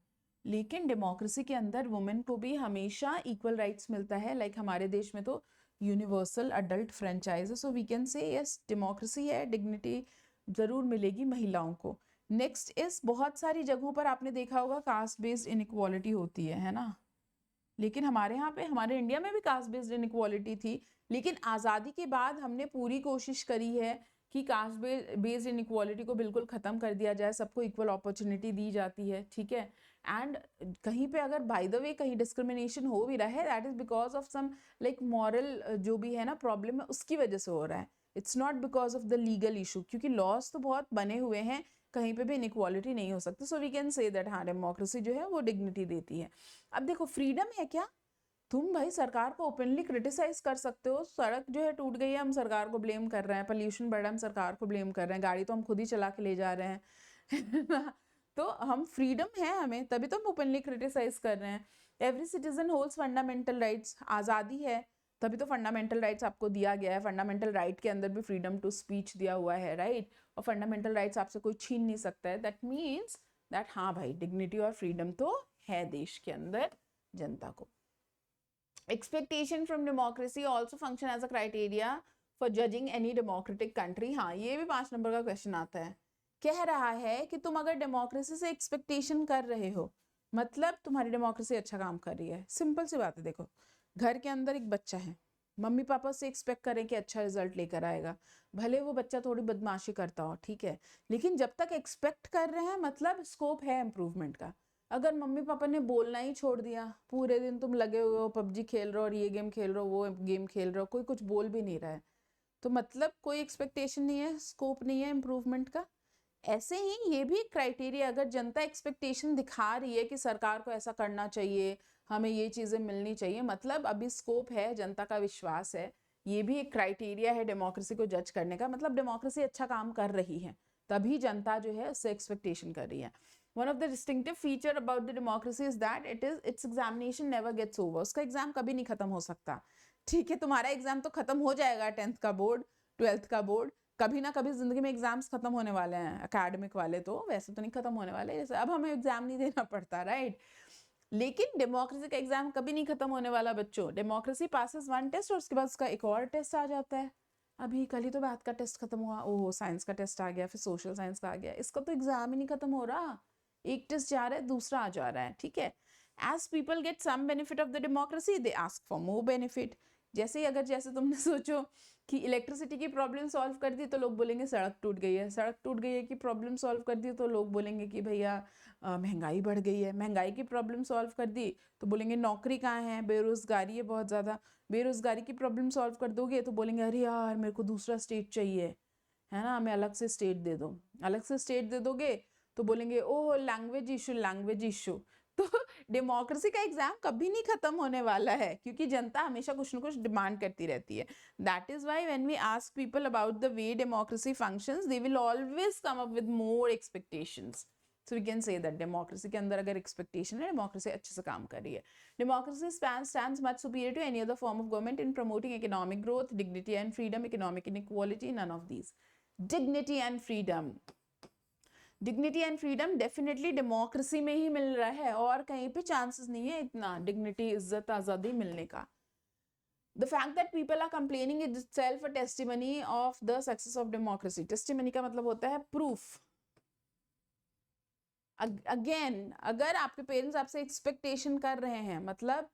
लेकिन डेमोक्रेसी के अंदर वुमेन को भी हमेशा इक्वल राइट्स मिलता है. लाइक हमारे देश में तो यूनिवर्सल अडल्ट फ्रेंचाइज है. So we can say yes, democracy है, डिग्निटी जरूर मिलेगी महिलाओं को. नेक्स्ट इज, बहुत सारी जगहों पर आपने देखा होगा कास्ट बेस्ड इनइक्वालिटी होती है ना. लेकिन हमारे यहाँ पे, हमारे इंडिया में भी कास्ट बेस्ड इनइक्वालिटी थी, लेकिन आज़ादी के बाद हमने पूरी कोशिश करी है कि कास्ट बेस्ड इनइक्वालिटी को बिल्कुल ख़त्म कर दिया जाए, सबको इक्वल अपॉर्चुनिटी दी जाती है, ठीक है. एंड कहीं पे अगर बाय द वे कहीं डिस्क्रिमिनेशन हो भी रहा है, that is because of some like moral जो भी है ना प्रॉब्लम है, उसकी वजह से हो रहा है. It's not because of the legal issue, क्योंकि लॉज तो बहुत बने हुए हैं, कहीं पे भी इनइक्वालिटी नहीं हो सकती. So we can say that हाँ, डेमोक्रेसी जो है वो डिग्निटी देती है. अब देखो, फ्रीडम है क्या? तुम भाई सरकार को ओपनली क्रिटिसाइज कर सकते हो. सड़क जो है टूट गई है, हम सरकार को ब्लेम कर रहे हैं. पोल्यूशन बढ़ रहा है, हम सरकार को ब्लेम कर रहे हैं. गाड़ी तो हम खुद ही चला के ले जा रहे हैं तो हम फ्रीडम है हमें, तभी तो हम ओपनली क्रिटिसाइज कर रहे हैं. Every citizen holds fundamental rights, आज़ादी है तभी तो फंडामेंटल राइट्स आपको दिया गया है. फंडामेंटल राइट के अंदर भी फ्रीडम टू स्पीच दिया हुआ है, राइट. और फंडामेंटल राइट्स आपसे कोई छीन नहीं सकता है. दैट मीन्स दैट हाँ भाई, डिग्निटी और फ्रीडम तो है देश के अंदर जनता को. Expectation from democracy also function as a criteria for judging any democratic country. हाँ, ये भी 5 नंबर का क्वेश्चन आता है. कह रहा है कि तुम अगर डेमोक्रेसी से एक्सपेक्टेशन कर रहे हो, मतलब तुम्हारी डेमोक्रेसी अच्छा काम कर रही है. सिंपल सी बात है. देखो, घर के अंदर एक बच्चा है, मम्मी पापा से एक्सपेक्ट करें कि अच्छा रिजल्ट लेकर आएगा, भले वो बच्चा थोड़ी बदमाशी करता हो, ठीक है, लेकिन जब तक एक्सपेक्ट कर रहे हैं मतलब स्कोप है इम्प्रूवमेंट का. अगर मम्मी पापा ने बोलना ही छोड़ दिया, पूरे दिन तुम लगे हुए हो पबजी खेल रहे हो और ये गेम खेल रहे हो वो गेम खेल रहे हो, कोई कुछ बोल भी नहीं रहा है, तो मतलब कोई एक्सपेक्टेशन नहीं है, स्कोप नहीं है इम्प्रूवमेंट का। ऐसे ही ये भी क्राइटेरिया, अगर जनता एक्सपेक्टेशन दिखा रही है कि सरकार को ऐसा करना चाहिए, हमें ये चीज़ें मिलनी चाहिए, मतलब अभी स्कोप है, जनता का विश्वास है, ये भी एक क्राइटेरिया है डेमोक्रेसी को जज करने का, मतलब डेमोक्रेसी अच्छा काम कर रही है, तभी जनता जो है उससे एक्सपेक्टेशन कर रही है। One of the distinctive feature about the democracy is that its examination never gets over. उसका एग्जाम कभी नहीं खत्म हो सकता। ठीक है, तुम्हारा एग्जाम तो खत्म हो जाएगा, 10th का बोर्ड, 12th का बोर्ड, कभी ना कभी जिंदगी में एग्जाम्स खत्म होने वाले हैं, एकेडमिक वाले तो वैसे तो नहीं खत्म होने वाले, जैसे अब हमें एग्जाम नहीं देना पड़ता, राइट। लेकिन डेमोक्रेसी का एग्जाम कभी नहीं खत्म होने वाला बच्चों। डेमोक्रेसी पासेस वन टेस्ट और उसके बाद उसका एक और टेस्ट आ जाता है। अभी कल ही तो मैथ का टेस्ट खत्म हुआ, ओह साइंस का टेस्ट आ गया, फिर सोशल साइंस का आ गया, इसका तो एग्जाम ही नहीं खत्म हो रहा, एक टेस्ट जा रहा है दूसरा आ जा रहा है, ठीक है। As people get some benefit of the democracy they ask for more benefit. जैसे ही अगर जैसे तुमने सोचो कि इलेक्ट्रिसिटी की प्रॉब्लम सॉल्व कर दी तो लोग बोलेंगे सड़क टूट गई है, सड़क टूट गई है की प्रॉब्लम सॉल्व कर दी तो लोग बोलेंगे कि भैया महंगाई बढ़ गई है, महंगाई की प्रॉब्लम सॉल्व कर दी तो बोलेंगे नौकरी कहाँ है, बेरोजगारी है बहुत ज़्यादा, बेरोजगारी की प्रॉब्लम सॉल्व कर दोगे तो बोलेंगे अरे यार मेरे को दूसरा स्टेट चाहिए, है ना, हमें अलग से स्टेट दे दो, अलग से स्टेट दे दोगे तो बोलेंगे ओह लैंग्वेज इशू, लैंग्वेज इशू। तो डेमोक्रेसी का एग्जाम कभी नहीं खत्म होने वाला है, क्योंकि जनता हमेशा कुछ ना कुछ डिमांड करती रहती है। That is why when we ask people about the way democracy functions they will always come up with more expectations. So we can say that democracy के अंदर अगर एक्सपेक्टेशन है, डेमोक्रेसी अच्छे से काम कर रही है। Democracy stands much superior to any other form of government in promoting economic growth, dignity and freedom, economic inequality, none of these. Dignity and freedom, dignity and freedom definitely democracy में ही मिल रहा है, और कहीं पे चांसेस नहीं है इतना डिग्निटी, इज्जत, आजादी मिलने का। The fact that people are complaining is itself a testimony of the success of democracy. Testimony का मतलब होता है proof. Again, अगर आपके पेरेंट्स आपसे एक्सपेक्टेशन कर रहे हैं मतलब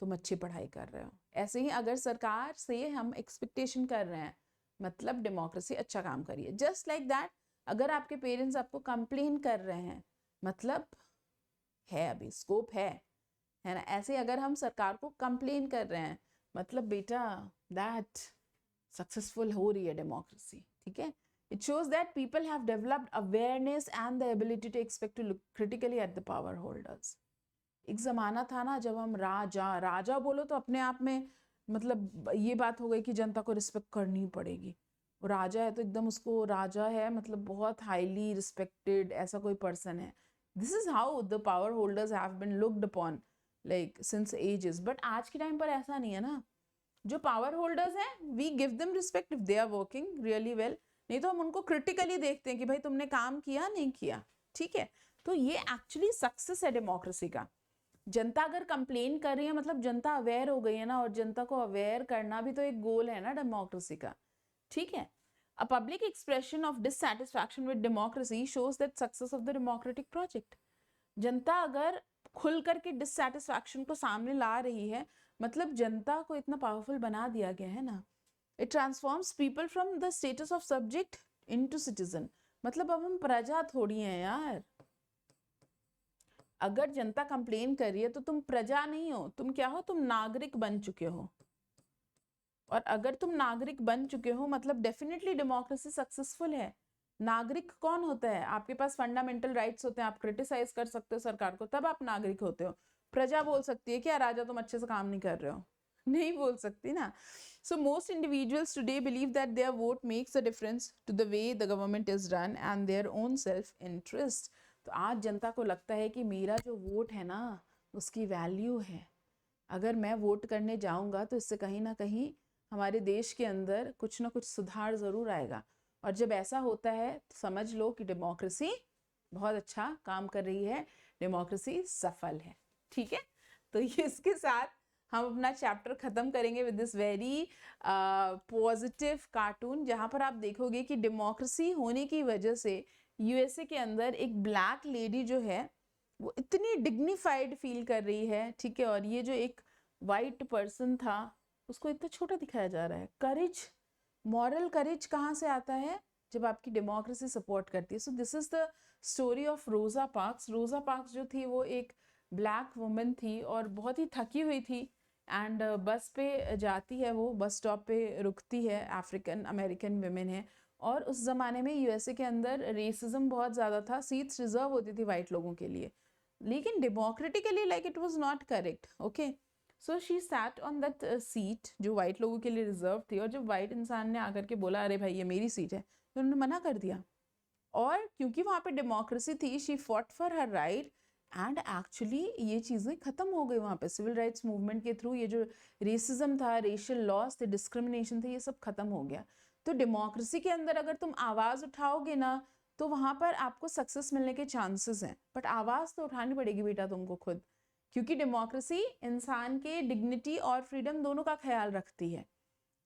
तुम अच्छी पढ़ाई कर रहे हो, ऐसे ही अगर सरकार से हम एक्सपेक्टेशन कर रहे हैं मतलब डेमोक्रेसी अच्छा काम करिए। जस्ट लाइक दैट, अगर आपके पेरेंट्स आपको कंप्लेन कर रहे हैं मतलब है अभी स्कोप है ना। ऐसे अगर हम सरकार को कंप्लेन कर रहे हैं मतलब बेटा दैट सक्सेसफुल हो रही है डेमोक्रेसी, ठीक है। It shows that people have developed awareness and the ability to expect to look critically at the power holders. एक ज़माना था ना जब हम राजा, राजा बोलो तो अपने आप में मतलब ये बात हो गई कि जनता को रिस्पेक्ट करनी पड़ेगी, वो राजा है तो एकदम उसको राजा है मतलब बहुत हाईली रिस्पेक्टेड ऐसा कोई पर्सन है। This is how the power holders have been looked upon like since ages. But आज के टाइम पर ऐसा नहीं है ना, जो पावर होल्डर्स हैं we give them respect if they are working really well, नहीं तो हम उनको क्रिटिकली देखते हैं कि भाई तुमने काम किया नहीं किया, ठीक है। तो ये एक्चुअली सक्सेस है डेमोक्रेसी का। जनता अगर कंप्लेन कर रही है मतलब जनता अवेयर हो गई है ना, और जनता को अवेयर करना भी तो एक गोल है ना डेमोक्रेसी का, ठीक है। A public expression of dissatisfaction with democracy shows that success of the democratic project. जनता अगर खुल करके डिससेटिस्फैक्शन को सामने ला रही है मतलब जनता को इतना पावरफुल बना दिया गया है ना। It transforms people from the status of subject into citizen. मतलब अब हम प्रजा थोड़ी हैं यार। अगर जनता कंप्लेन कर रही है तो तुम प्रजा नहीं हो, तुम क्या हो, तुम नागरिक बन चुके हो। और अगर तुम नागरिक बन चुके हो मतलब डेफिनेटली डेमोक्रेसी सक्सेसफुल है। नागरिक कौन होता है, आपके पास फंडामेंटल राइट्स होते हैं, आप क्रिटिसाइज कर सकते हो सरकार को, तब आप नागरिक होते हो। प्रजा बोल सकती है क्या राजा तुम अच्छे से काम नहीं कर रहे हो, नहीं बोल सकती ना। So most individuals today believe that their vote makes a difference to the way the government is run and their own self interest. तो आज जनता को लगता है कि मेरा जो वोट है ना उसकी वैल्यू है, अगर मैं वोट करने जाऊंगा तो इससे कहीं ना कहीं हमारे देश के अंदर कुछ ना कुछ सुधार ज़रूर आएगा। और जब ऐसा होता है तो समझ लो कि डेमोक्रेसी बहुत अच्छा काम कर रही है, डेमोक्रेसी सफल है, ठीक है। तो ये इसके साथ हम अपना चैप्टर ख़त्म करेंगे with this very positive cartoon, जहाँ पर आप देखोगे कि डेमोक्रेसी होने की वजह से यूएसए के अंदर एक ब्लैक लेडी जो है वो इतनी डिग्निफाइड फील कर रही है, ठीक है। और ये जो एक वाइट पर्सन था उसको इतना छोटा दिखाया जा रहा है। करेज, मॉरल करेज कहाँ से आता है, जब आपकी डेमोक्रेसी सपोर्ट करती है. सो this is the story of रोजा पार्क्स. रोजा पार्क्स जो थी वो एक ब्लैक वुमेन थी और बहुत ही थकी हुई थी एंड बस पे जाती है, वो बस स्टॉप पे रुकती है. अफ्रीकन अमेरिकन वुमेन है और उस ज़माने में यूएसए के अंदर रेसिज्म बहुत ज़्यादा था. सीट्स रिजर्व होती थी वाइट लोगों के लिए, लेकिन democratically like it was not correct. Okay, so she sat on that seat जो वाइट लोगों के लिए रिजर्व थी. और जब वाइट इंसान ने आकर के बोला अरे भाई ये मेरी सीट है, तो उन्होंने मना कर दिया. और क्योंकि वहाँ पे डेमोक्रेसी थी, she fought for her right and actually ये चीज़ें ख़त्म हो गई वहाँ पे. सिविल राइट्स मूवमेंट के थ्रू ये जो रेसिज्म था, रेशियल लॉस थे, डिस्क्रिमिनेशन थे, ये सब खत्म हो गया. तो डेमोक्रेसी के अंदर अगर तुम आवाज़ उठाओगे ना तो वहाँ पर आपको सक्सेस मिलने के चांसेस हैं. बट आवाज़ तो उठानी पड़ेगी बेटा तुमको खुद, क्योंकि डेमोक्रेसी इंसान के डिग्निटी और फ्रीडम दोनों का ख्याल रखती है.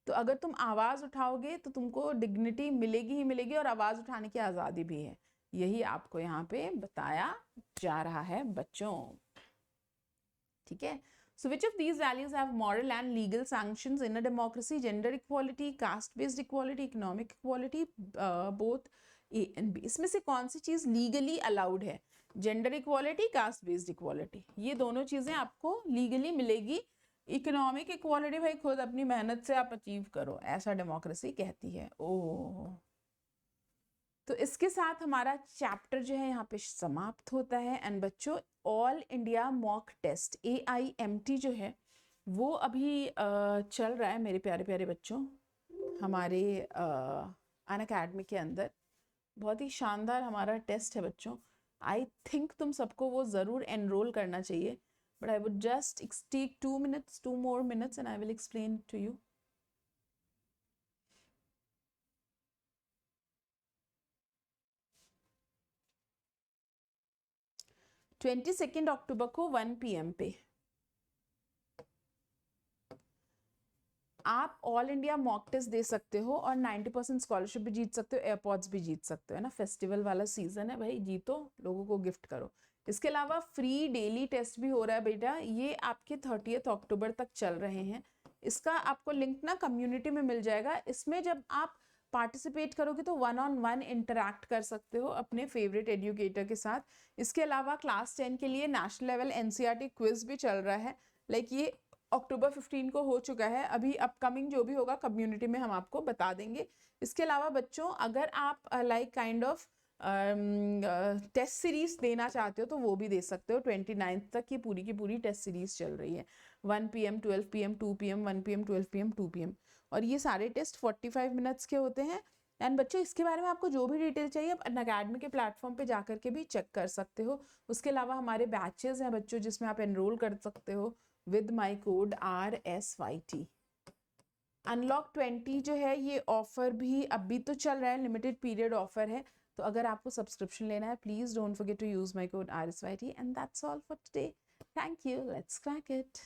तो अगर तुम आवाज़ उठाओगे तो तुमको डिग्निटी मिलेगी ही मिलेगी और आवाज़ उठाने की आज़ादी भी है. यही आपको यहाँ पे बताया जा रहा है बच्चों. ठीक है. So which of these values have moral and legal sanctions in a democracy? Gender equality, caste-based equality, economic equality, both A and B. इसमें से कौन सी चीज़ लीगली अलाउड है? Gender equality, caste based equality, ये दोनों चीज़ें आपको लीगली मिलेगी. Economic equality भाई खुद अपनी मेहनत से आप अचीव करो, ऐसा डेमोक्रेसी कहती है. ओह, तो इसके साथ हमारा चैप्टर जो है यहाँ पे समाप्त होता है. एंड बच्चों, all India mock test AIMT जो है वो अभी चल रहा है मेरे प्यारे प्यारे बच्चों हमारे अनअकैडमी के अंदर. बहुत ही शानदार हमारा टेस्ट है बच्चों. आई थिंक तुम सबको वो ज़रूर एनरोल करना चाहिए. But I would just take 2 more minutes and I will explain to you. 22 अक्टूबर को 1 PM पे आप ऑल इंडिया मॉक टेस्ट दे सकते हो और 90% स्कॉलरशिप भी जीत सकते हो, एयरपॉड्स भी जीत सकते हो. है ना, फेस्टिवल वाला सीजन है भाई, जीतो, लोगों को गिफ्ट करो. इसके अलावा फ्री डेली टेस्ट भी हो रहा है बेटा, ये आपके 30 अक्टूबर तक चल रहे हैं. इसका आपको लिंक ना कम्युनिटी में मिल जाएगा. इसमें जब आप पार्टिसिपेट करोगे तो 1-on-1 इंटरैक्ट कर सकते हो अपने फेवरेट एजुकेटर के साथ. इसके अलावा क्लास 10 के लिए नेशनल लेवल NCERT क्विज भी चल रहा है. लाइक ये अक्टूबर 15 को हो चुका है. अभी अपकमिंग जो भी होगा कम्युनिटी में हम आपको बता देंगे. इसके अलावा बच्चों अगर आप like kind of test series देना चाहते हो तो वो भी दे सकते हो. 29 तक ये पूरी की पूरी टेस्ट सीरीज चल रही है. 1 PM, 12 PM, 2 PM, 1 PM, 12 PM, 2 PM. और ये सारे टेस्ट 45 मिनट्स के होते हैं. एंड बच्चों इसके बारे में आपको जो भी डिटेल चाहिए आप अनअकैडमी के प्लेटफॉर्म पे जाकर के भी चेक कर सकते हो. उसके अलावा हमारे बैचेस हैं बच्चों जिसमें आप एनरोल कर सकते हो with my code RSYT. Unlock 20 जो है ये ऑफर भी अभी तो चल रहा है, लिमिटेड पीरियड ऑफर है. तो अगर आपको सब्सक्रिप्शन लेना है please don't forget to use my code RSYT. And that's all for today. Thank you. Let's crack it.